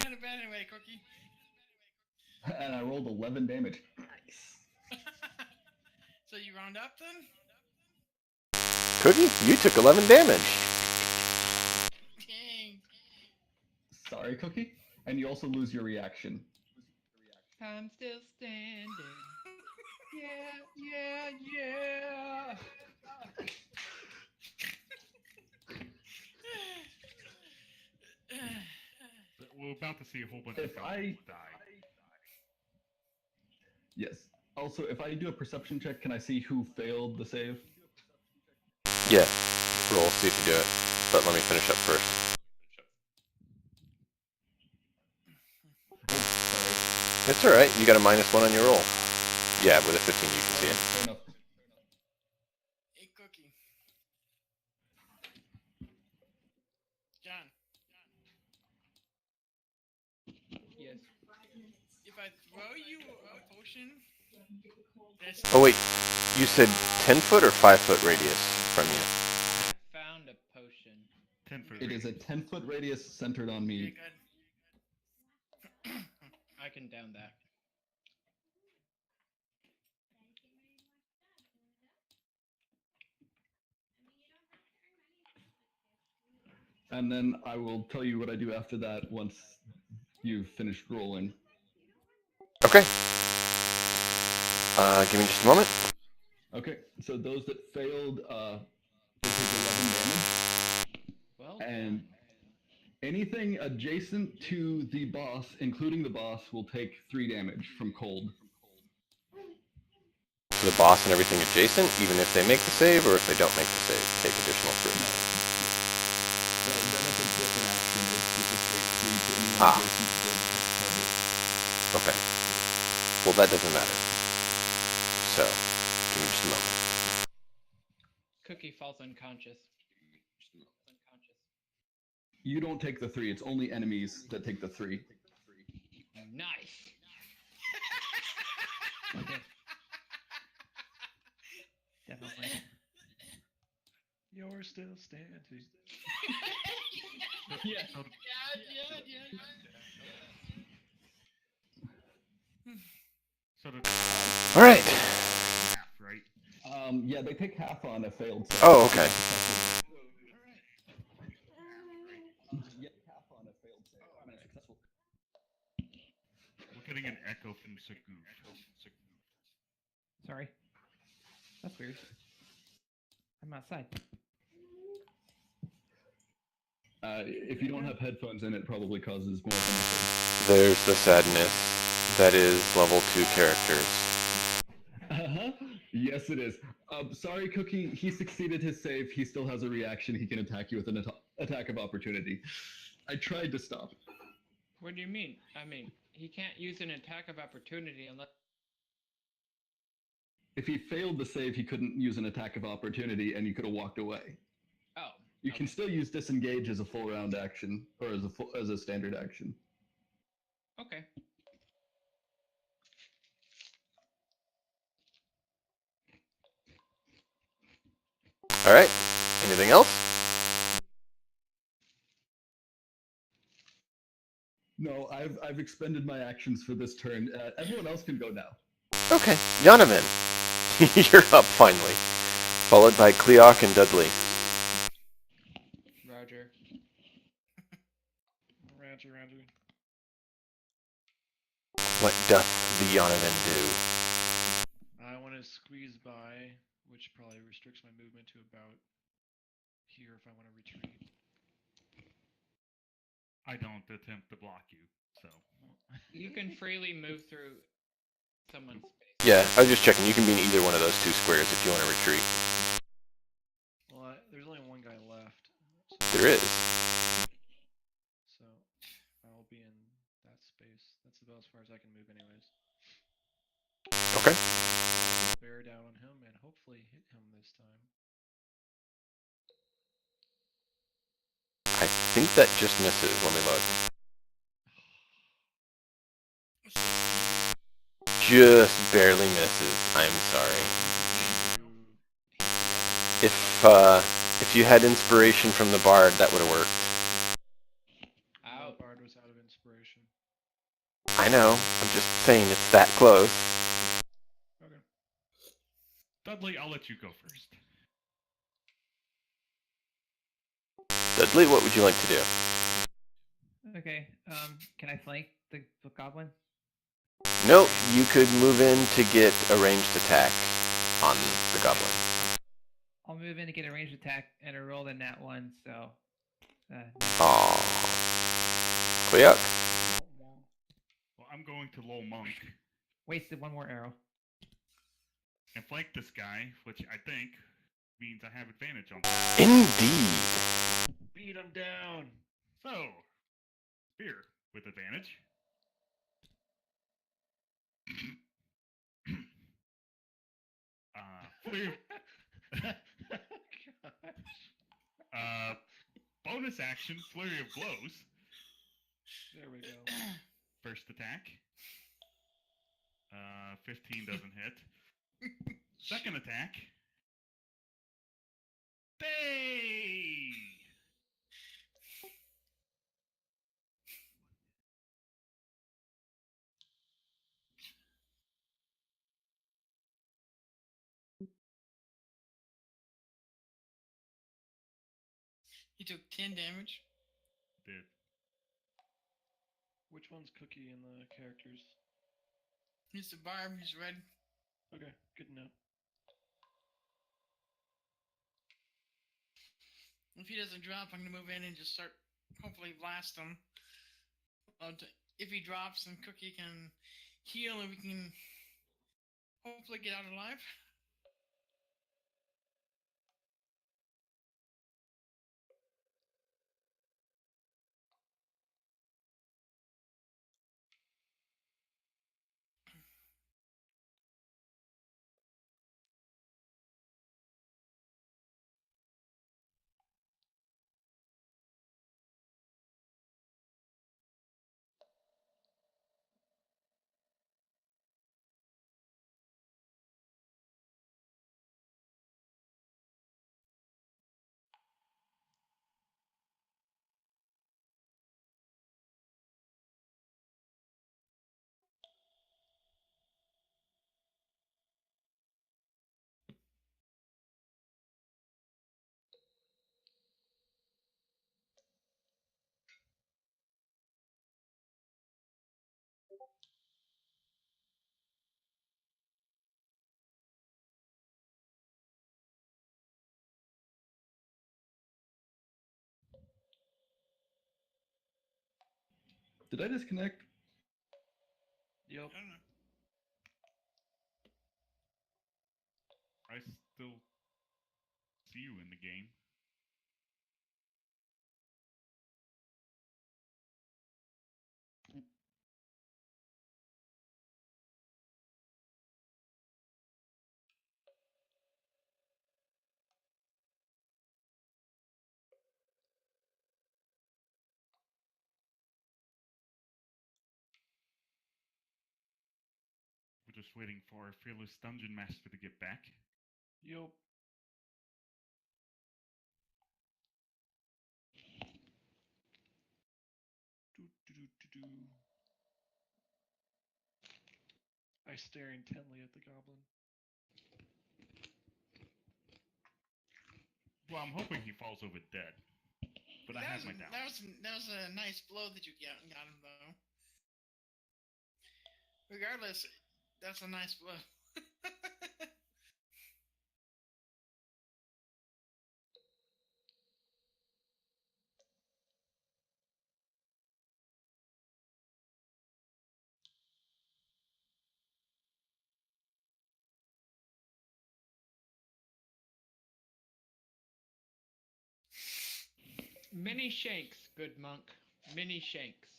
Kind of bad anyway, Cookie. And I rolled 11 damage. Nice. So you round up then? Cookie, you took 11 damage. Dang. Sorry, Cookie. And you also lose your reaction. I'm still standing. Yeah. We're about to see a whole bunch If of I- die. Yes. Also, if I do a perception check, can I see who failed the save? Yeah. Roll, see if you do it. But let me finish up first. Oh, sorry. It's alright, you got a -1 on your roll. Yeah, with a 15 you can see it. Fair enough. Hey, Cookie. John, Yes. if I throw you a potion, that's Oh wait, you said 10 foot or 5 foot radius from you? I found a potion. 10 foot. It is a 10-foot radius centered on yeah, me. good. I can down that. And then I will tell you what I do after that once you've finished rolling. Okay. Give me just a moment. Okay, so those that failed, they take 11 damage. Well, And anything adjacent to the boss, including the boss, will take 3 damage from cold. So the boss and everything adjacent, even if they make the save or if they don't make the save, take additional 3. That's a different action. It's just a straight 3 to anyone Ah. adjacent to the target. Okay. Well, that doesn't matter. So, give me just a moment. Cookie falls unconscious. You don't take the 3. It's only enemies that take the 3. Nice. Okay. Definitely. You're still standing. Yes. Yeah. So the Alright. half, right? Yeah, they take half on a failed save. Oh, okay. Yeah, half on a failed save. I mean, successful. We're getting an echo from Sagoof. Sorry. That's weird. I'm outside. If you don't have headphones in, it probably causes more of an echo. There's the sadness. That is level 2 characters. Uh-huh. Yes, it is. Sorry, Cookie. He succeeded his save. He still has a reaction. He can attack you with an attack of opportunity. I tried to stop. What do you mean? I mean, he can't use an attack of opportunity unless. If he failed the save, he couldn't use an attack of opportunity, and you could have walked away. Oh. You can still use disengage as a full round action, or as a standard action. Okay. All right. Anything else? No, I've expended my actions for this turn. Everyone else can go now. Okay. Yonovan, you're up finally, followed by Cleoc and Dudley. Roger. Roger. What doth the Yonovan do? I want to squeeze by, which probably restricts my movement to about here if I want to retreat. I don't attempt to block you, so. You can freely move through someone's space. Yeah, I was just checking. You can be in either one of those two squares if you want to retreat. Well, there's only one guy left. There is. So I'll be in that space. That's about as far as I can move anyways. Okay. Bear down on him and hopefully hit him this time. I think that just misses. Let me look. Just barely misses. I'm sorry. If you had inspiration from the bard, that would have worked. Out. The bard was out of inspiration. I know. I'm just saying it's that close. Okay. Dudley, I'll let you go first. Dudley, what would you like to do? Okay. Can I flank the goblin? Nope. You could move in to get a ranged attack on the goblin. I'll move in to get a ranged attack and I rolled a nat 1, so. Aww. Cleoc? Well, I'm going to low monk Wasted one more arrow. and flank this guy, which I think means I have advantage on that. Indeed. Beat him down. So, spear with advantage. Flurry of, bonus action, flurry of blows. There we go. First attack. 15 doesn't hit. Second attack. Day! He took 10 damage. Did. Which one's Cookie in the characters? He's the barb, he's red. Okay, good to know. If he doesn't drop, I'm gonna move in and just start, hopefully blast him. If he drops, then Cookie can heal and we can hopefully get out alive. Did I disconnect? Yep. I don't know. I still see you in the game. We're just waiting for our fearless dungeon master to get back. Yup. Do. I stare intently at the goblin. Well, I'm hoping he falls over dead. But I have my doubts. That was a nice blow that you got him though. Regardless, that's a nice blow. Many shanks, good monk. Many shanks.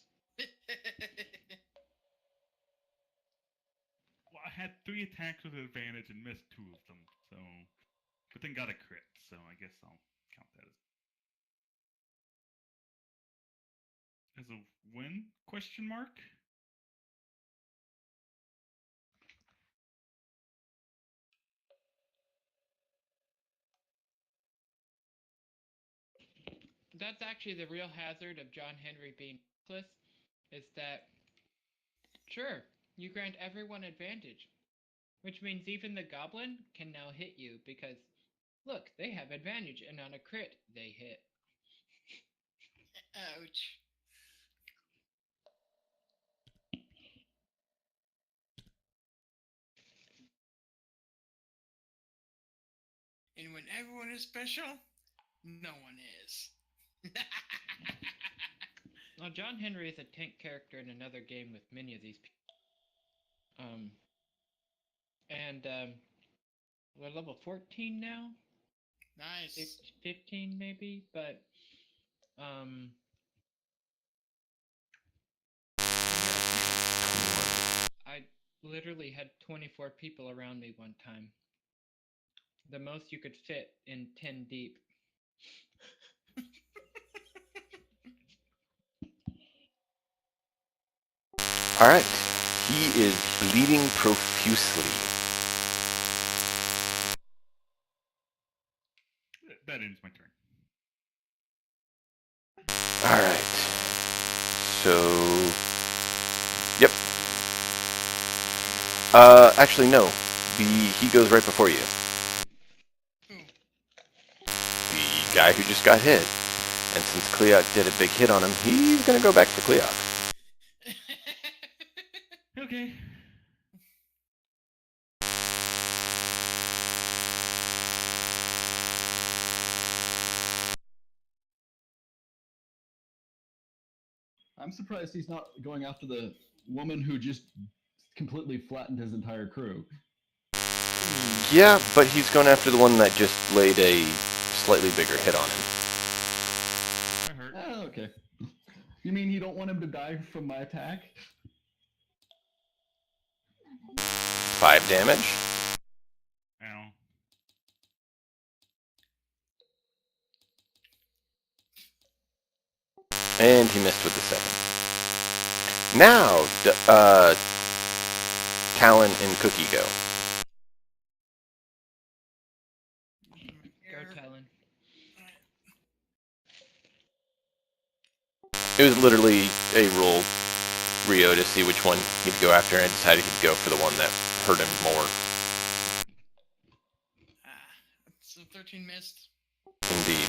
Well, I had 3 attacks with advantage and missed 2 of them, so... But then got a crit, so I guess I'll count that as a win? Question mark? That's actually the real hazard of John Henry being reckless, is that, sure, you grant everyone advantage, which means even the goblin can now hit you because, look, they have advantage, and on a crit, they hit. Ouch. And when everyone is special, no one is. Well, John Henry is a tank character in another game with many of these people. We're level 14 now? Nice. 15 maybe, but I literally had 24 people around me one time. The most you could fit in 10 deep. Alright. He is bleeding profusely. That ends my turn. Alright. So... Yep. Actually, no. He goes right before you. Who? The guy who just got hit. And since Cleoc did a big hit on him, he's gonna go back for Cleoc. Okay. I'm surprised he's not going after the woman who just completely flattened his entire crew. Yeah, but he's going after the one that just laid a slightly bigger hit on him. I hurt. Oh, okay. You mean you don't want him to die from my attack? 5 damage. Ow. And he missed with the second. Now, Talon and Cookie go. Go, Talon. It was literally a roll Rio to see which one he'd go after, and I decided he'd go for the one that hurt him more. So 13 missed. Indeed.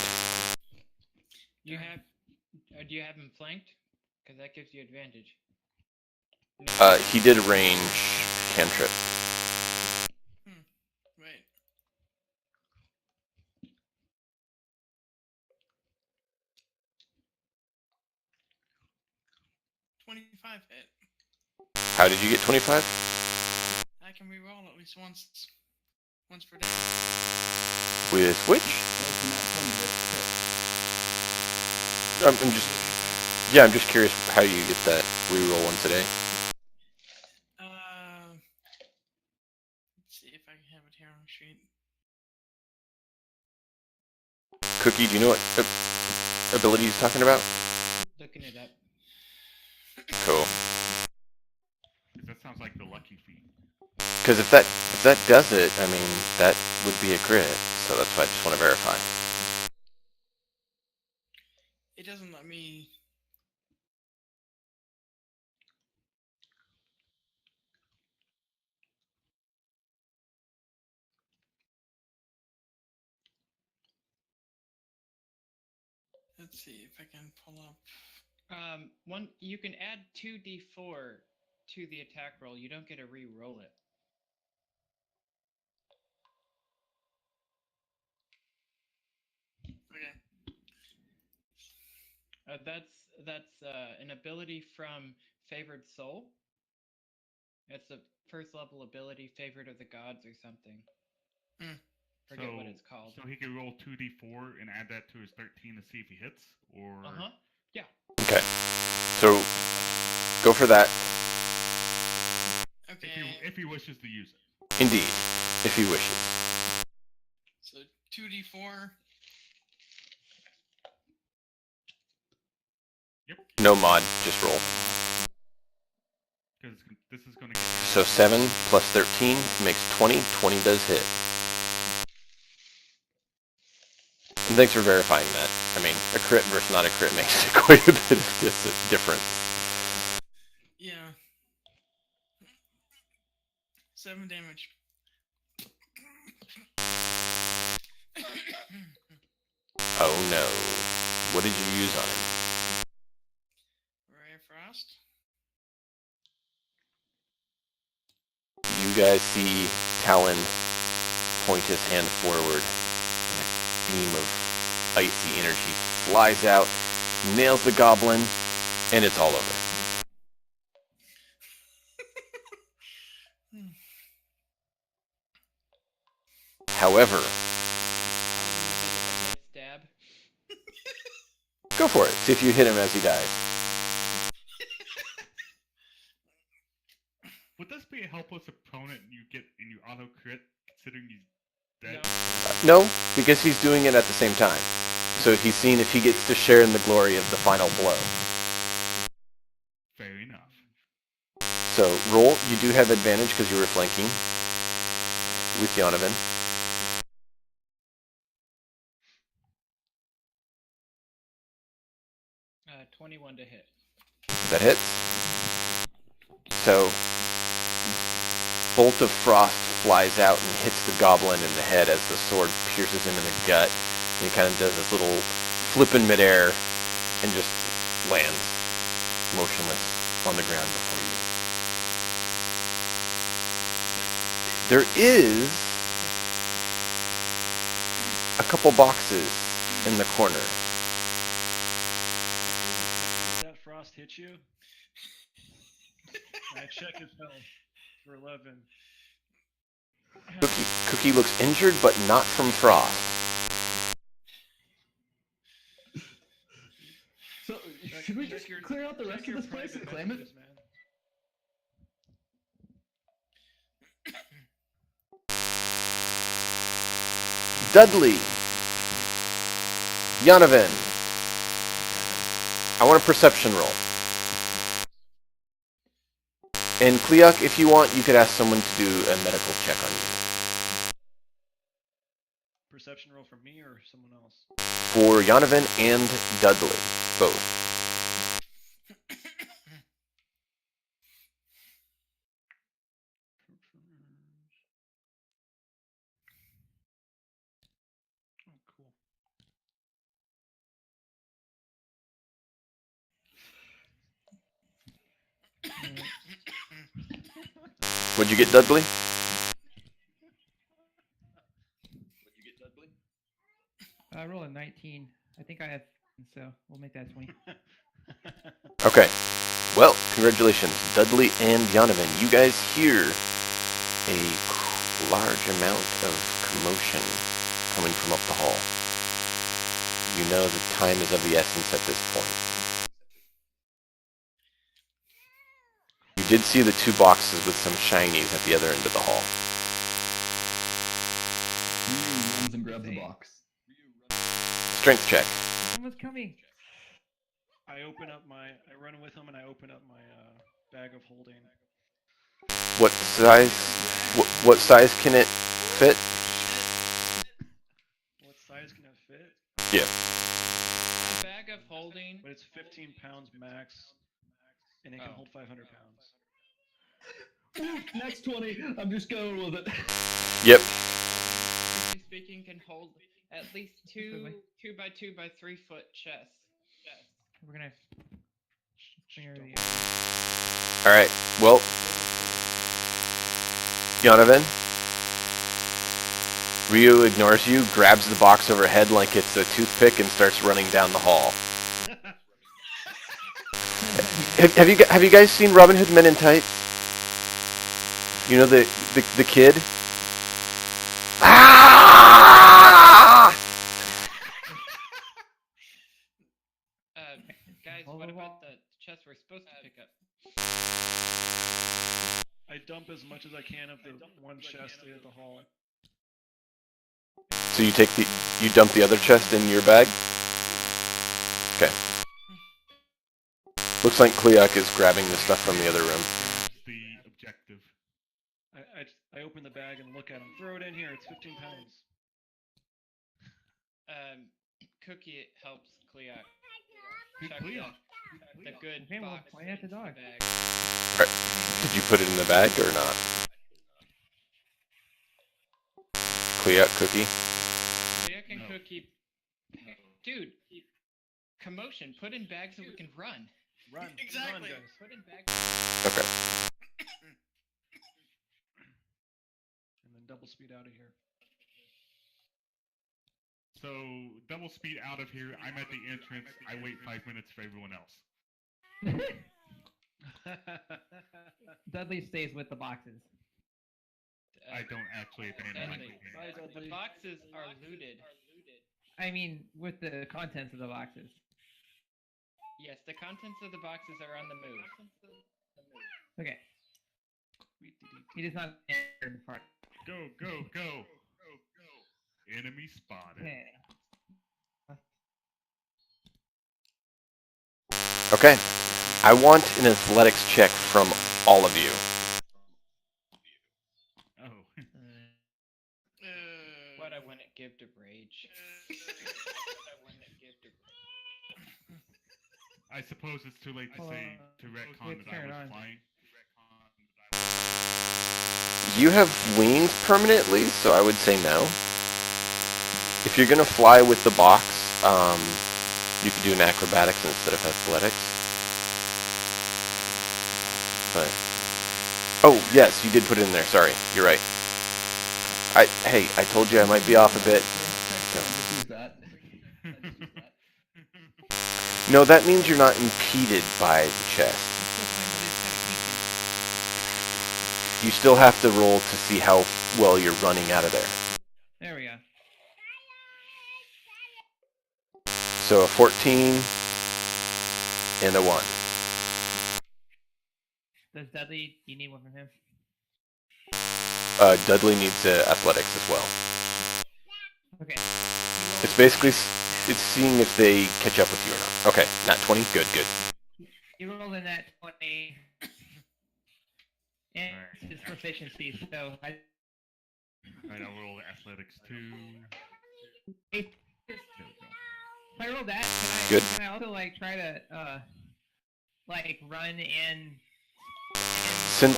Do you have him flanked? Because that gives you advantage. He did a range cantrip. Right. $25 hit. How did you get 25? I can reroll at least once. once per day. With which? That was the nat 20 that hit. I'm just, yeah, I'm just curious how you get that reroll once a day. Let's see if I can have it here on the sheet. Cookie, do you know what ability he's talking about? Looking it up. Cool. That sounds like the lucky feat. Because if that does it, I mean, that would be a crit. So that's why I just want to verify. It doesn't let me. Let's see if I can pull up. One you can add 2d4 to the attack roll. You don't get to re-roll it. Okay. That's an ability from Favored Soul. It's a first level ability, Favored of the Gods or something. Forget what it's called. So he could roll 2d4 and add that to his 13 to see if he hits, or. Yeah. Okay. So go for that. Okay. If he wishes to use it. Indeed, if he wishes. So 2d4. Yep. No mod, just roll. Because this is going to get. So 7 plus 13 makes 20. 20 does hit. And thanks for verifying that. I mean, a crit versus not a crit makes quite a bit of difference. Yeah. 7 damage. Oh no. What did you use on him? Ray of Frost. You guys see Talon point his hand forward, and a beam of icy energy flies out, nails the goblin, and it's all over. However, Stab. go for it. See if you hit him as he dies. Would this be a helpless opponent you get and you auto crit considering he's dead? No, because he's doing it at the same time. So he's seeing if he gets to share in the glory of the final blow. Fair enough. So roll. You do have advantage because you were flanking with Yonovan. 21 to hit. That hits. So bolt of frost flies out and hits the goblin in the head as the sword pierces him in the gut. And he kind of does this little flip in midair and just lands motionless on the ground before you. There is a couple boxes in the corner. Did that frost hit you? I check his health for 11. Cookie looks injured, but not from frost. So, should we just clear out the rest of this place and claim it? Dudley. Yonovan. I want a perception roll. And Kleok, if you want, you could ask someone to do a medical check on you. Perception roll for me or someone else? For Yonovan and Dudley, both. Oh, cool. What'd you get, Dudley? I rolled a 19. I think I have, so we'll make that 20. Okay. Well, congratulations, Dudley and Yonovan. You guys hear a large amount of commotion coming from up the hall. You know the time is of the essence at this point. You did see the 2 boxes with some shinies at the other end of the hall. Ryu runs and grabs a box. Strength check. Someone's coming. I run with him and I open up my bag of holding. What size? What size can it fit? What size can it fit? Yeah. A bag of holding. But it's 15 pounds max, and it can hold 500 pounds. Next 20. I'm just going with it. Yep. Strictly speaking, can hold at least two 2x2 by 3 foot chests. We're gonna figure the All right. Well, Donovan, Ryu ignores you, grabs the box overhead like it's a toothpick, and starts running down the hall. Have you guys seen Robin Hood Men in Tights? You know the kid? Ah! Guys, what about the chest we're supposed to pick up? I dump as much as I can of the one chest at the hall. So you dump the other chest in your bag? Okay. Looks like Kleok is grabbing the stuff from the other room. The objective. I open the bag and look at him. Throw it in here. It's 15 pounds. Cookie helps Kleok. Hey, Check Kleok. the good Okay, well, box point at the into dog. bag. Did you put it in the bag or not? Kleok, Cookie? Kleok and No. Cookie. Dude, commotion. Put in bags so we can run. Run. Exactly. Run, guys. Put in bags. Okay. And then double speed out of here. So, double speed out of here. I'm at the entrance. I wait 5 minutes for everyone else. Dudley stays with the boxes. I don't actually abandon my Dudley, game. the boxes are looted. I mean, with the contents of the boxes. Yes, the contents of the boxes are on the move. Okay. He does not enter the part. Go, go, go. Enemy spotted. Okay. Okay. I want an athletics check from all of you. Oh. What I wouldn't give to rage. What I wouldn't give to rage. I suppose it's too late to Hold say on. to retcon Let's that I turn it was on. flying. You have wings permanently, so I would say no. If you're gonna fly with the box, you could do an acrobatics instead of athletics. But oh yes, you did put it in there. Sorry, you're right. Hey, I told you I might be off a bit. Just use that. No, that means you're not impeded by the chest. You still have to roll to see how well you're running out of there. There we go. So a 14 and a 1. Does Dudley, you need one from him? Dudley needs athletics as well. Okay. It's basically it's seeing if they catch up with you or not. Okay, not 20. Good, good. You rolled in that 20. And Alright. it's proficiency, so I Alright, I'll roll the athletics too. if There we go. I roll that, Good. can I also like try to like run and Since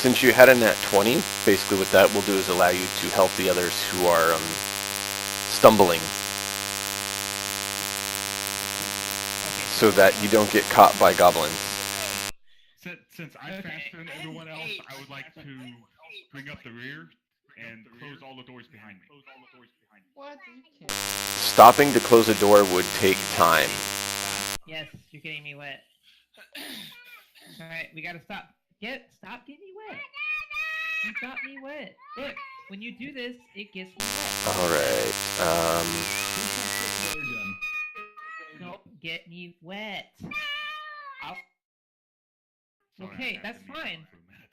since you had a nat 20, basically what that will do is allow you to help the others who are stumbling, so that you don't get caught by goblins. Since I'm Okay. faster than everyone else, I would like to bring up the rear and close all the doors behind me. What? You can't. Stopping to close a door would take time. Yes, you're getting me wet. Alright, we gotta stop. Stop getting me wet. You got me wet. Look, when you do this, it gets me wet. All right. Flare gun. Don't get me wet. I'll... Sorry, I Okay, had that's to mute fine. for a minute.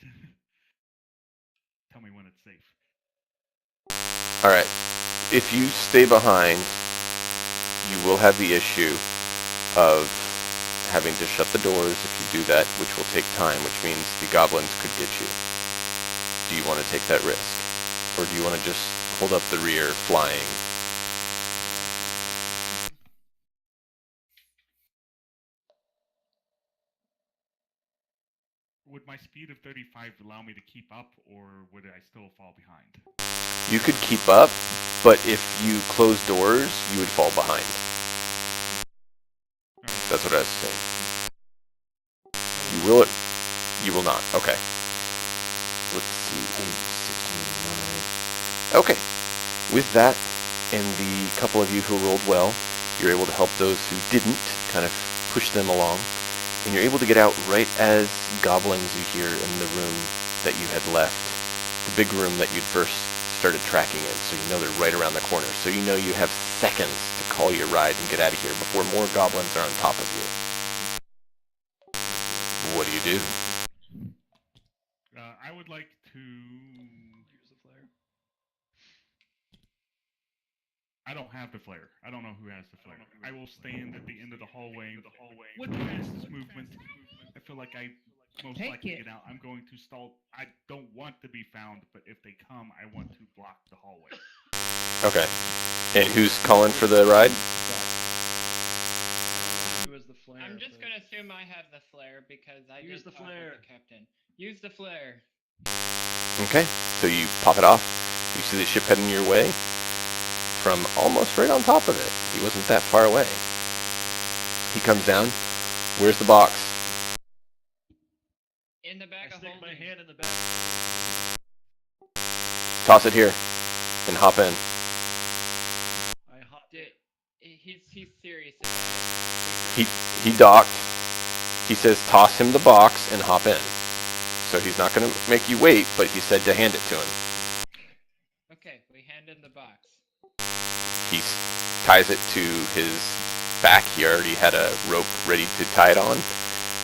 Tell me when it's safe. All right. If you stay behind, you will have the issue of having to shut the doors if you do that, which will take time, which means the goblins could get you. Do you want to take that risk? Or do you want to just hold up the rear, flying? Would my speed of 35 allow me to keep up, or would I still fall behind? You could keep up, but if you close doors, you would fall behind. That's what I was saying. You will or you will not. Okay. Let's see. 8, 16, 9. Okay. With that, and the couple of you who rolled well, you're able to help those who didn't, kind of push them along. And you're able to get out right as goblins you hear in the room that you had left. The big room that you'd first started tracking in, so you know they're right around the corner. So you know you have seconds to call your ride and get out of here before more goblins are on top of you. What do you do? I would like to... Here's the flare. I don't have the flare. I don't know who has the flare. I will stand at the end of the hallway with the fastest movement. I feel like I most Take likely it. get out. I'm going to stall. I don't want to be found, but if they come, I want to block the hallway. Okay. And who's calling for the ride? Who has the flare? I'm just but- gonna assume I have the flare because I Use did the talk with flare. the captain. Use the flare. Okay. So you pop it off. You see the ship heading your way from almost right on top of it. He wasn't that far away. He comes down. Where's the box? In the I bag of stick my holding. hand in the back. Toss it here and hop in. I hop. He's serious about it. He docked. He says toss him the box and hop in. So he's not going to make you wait, but he said to hand it to him. Okay, we hand in the box. He ties it to his back. He already had a rope ready to tie it on.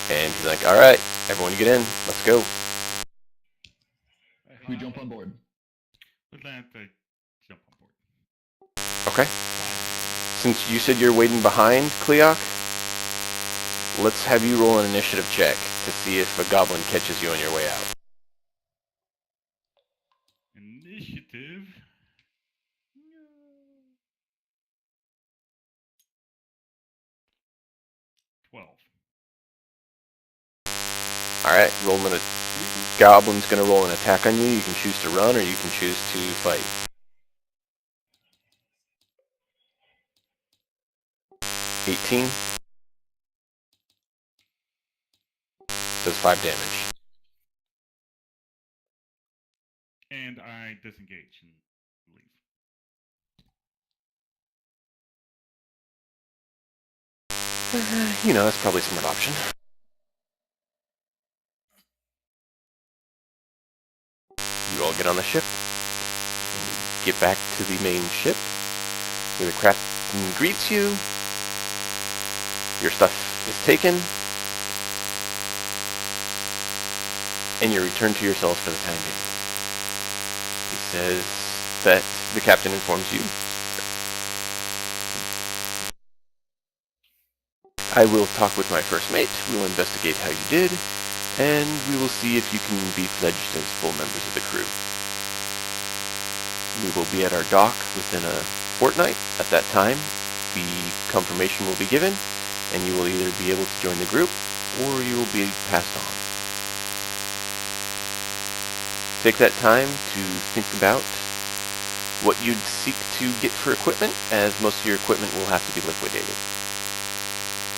And he's like, all right, everyone get in. Let's go. We jump on board. With that, I jump on board. Okay. Since you said you're waiting behind, Cleok, let's have you roll an initiative check to see if a goblin catches you on your way out. Initiative. 12. Alright, goblin's gonna roll an attack on you. You can choose to run or you can choose to fight. 18. Does 5 damage. And I disengage and leave. You know, that's probably a smart option. You all get on the ship. Get back to the main ship, where the captain greets you. Your stuff is taken. And you return to your cells for the time being. He says that the captain informs you. I will talk with my first mate. We will investigate how you did. And we will see if you can be pledged as full members of the crew. We will be at our dock within a fortnight. At that time, the confirmation will be given, and you will either be able to join the group, or you will be passed on. Take that time to think about what you'd seek to get for equipment, as most of your equipment will have to be liquidated.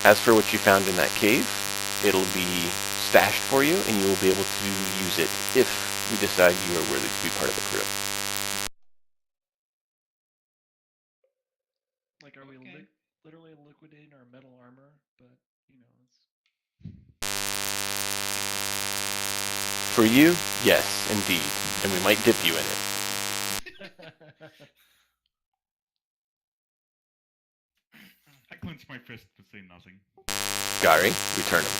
As for what you found in that cave, it'll be stashed for you, and you will be able to use it if you decide you are worthy to be part of the crew. Like, are we Okay. literally liquidating our metal armor? But, you know, it's... For you, yes, indeed, and we might dip you in it. I clench my fist but say nothing. Gary, return him.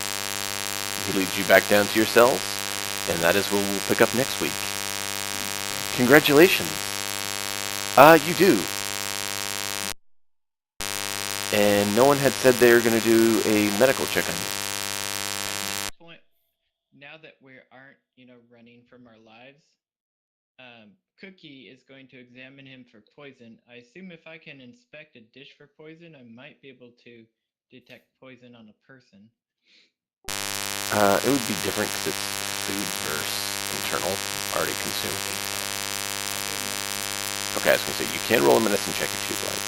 He leads you back down to your cells, and that is where we'll pick up next week. Congratulations. You do. And no one had said they were going to do a medical check on you. At this point, now that we aren't, running from our lives, Cookie is going to examine him for poison. I assume if I can inspect a dish for poison, I might be able to detect poison on a person. It would be different because it's food versus internal, already consumed. Okay, I was going to say, you can roll a medicine check if you'd like.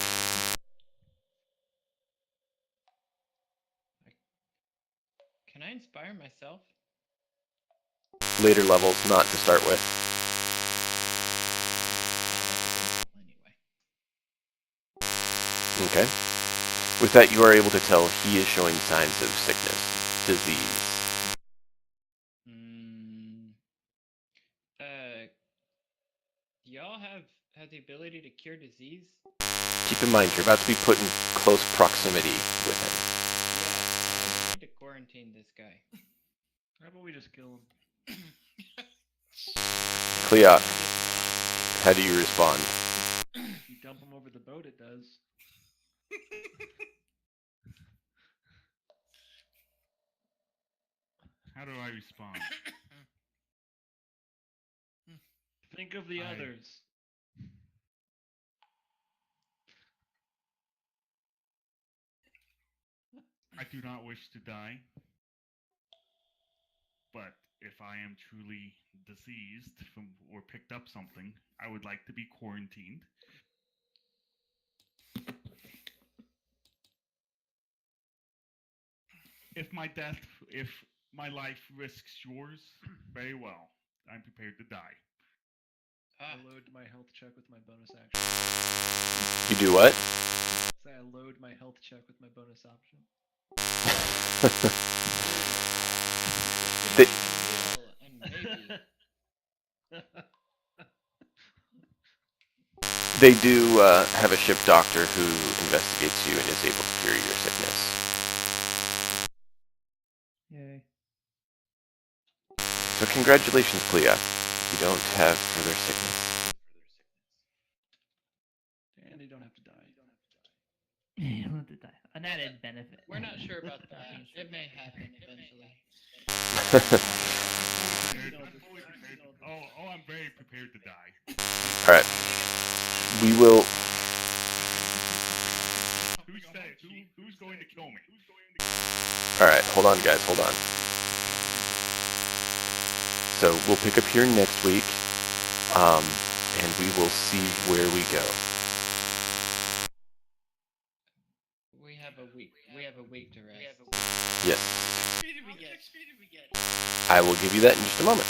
Can I inspire myself? Later levels, not to start with. Anyway. Okay. With that, you are able to tell he is showing signs of sickness, disease. Do y'all have the ability to cure disease? Keep in mind, you're about to be put in close proximity with him. Yeah, I need to quarantine this guy. How about we just kill him? Clea, how do you respond? If you dump him over the boat, it does. How do I respond? Think of the others. I do not wish to die. But if I am truly diseased from or picked up something, I would like to be quarantined. If my life risks yours, very well. I'm prepared to die. I load my health check with my bonus action. You do what? Say I load my health check with my bonus option. They do have a ship doctor who investigates you and is able to cure your sickness. Yay. So congratulations, Clea. You don't have further sickness. And you don't have to die. You don't have to die. An added benefit. We're not sure about that. It may happen eventually. I'm very prepared to die. Alright. We will... Who's going to kill me? Alright, hold on guys, hold on. So we'll pick up here next week, and we will see where we go. We have a week. We have a week to rest. Yes. What XP did we get? I will give you that in just a moment.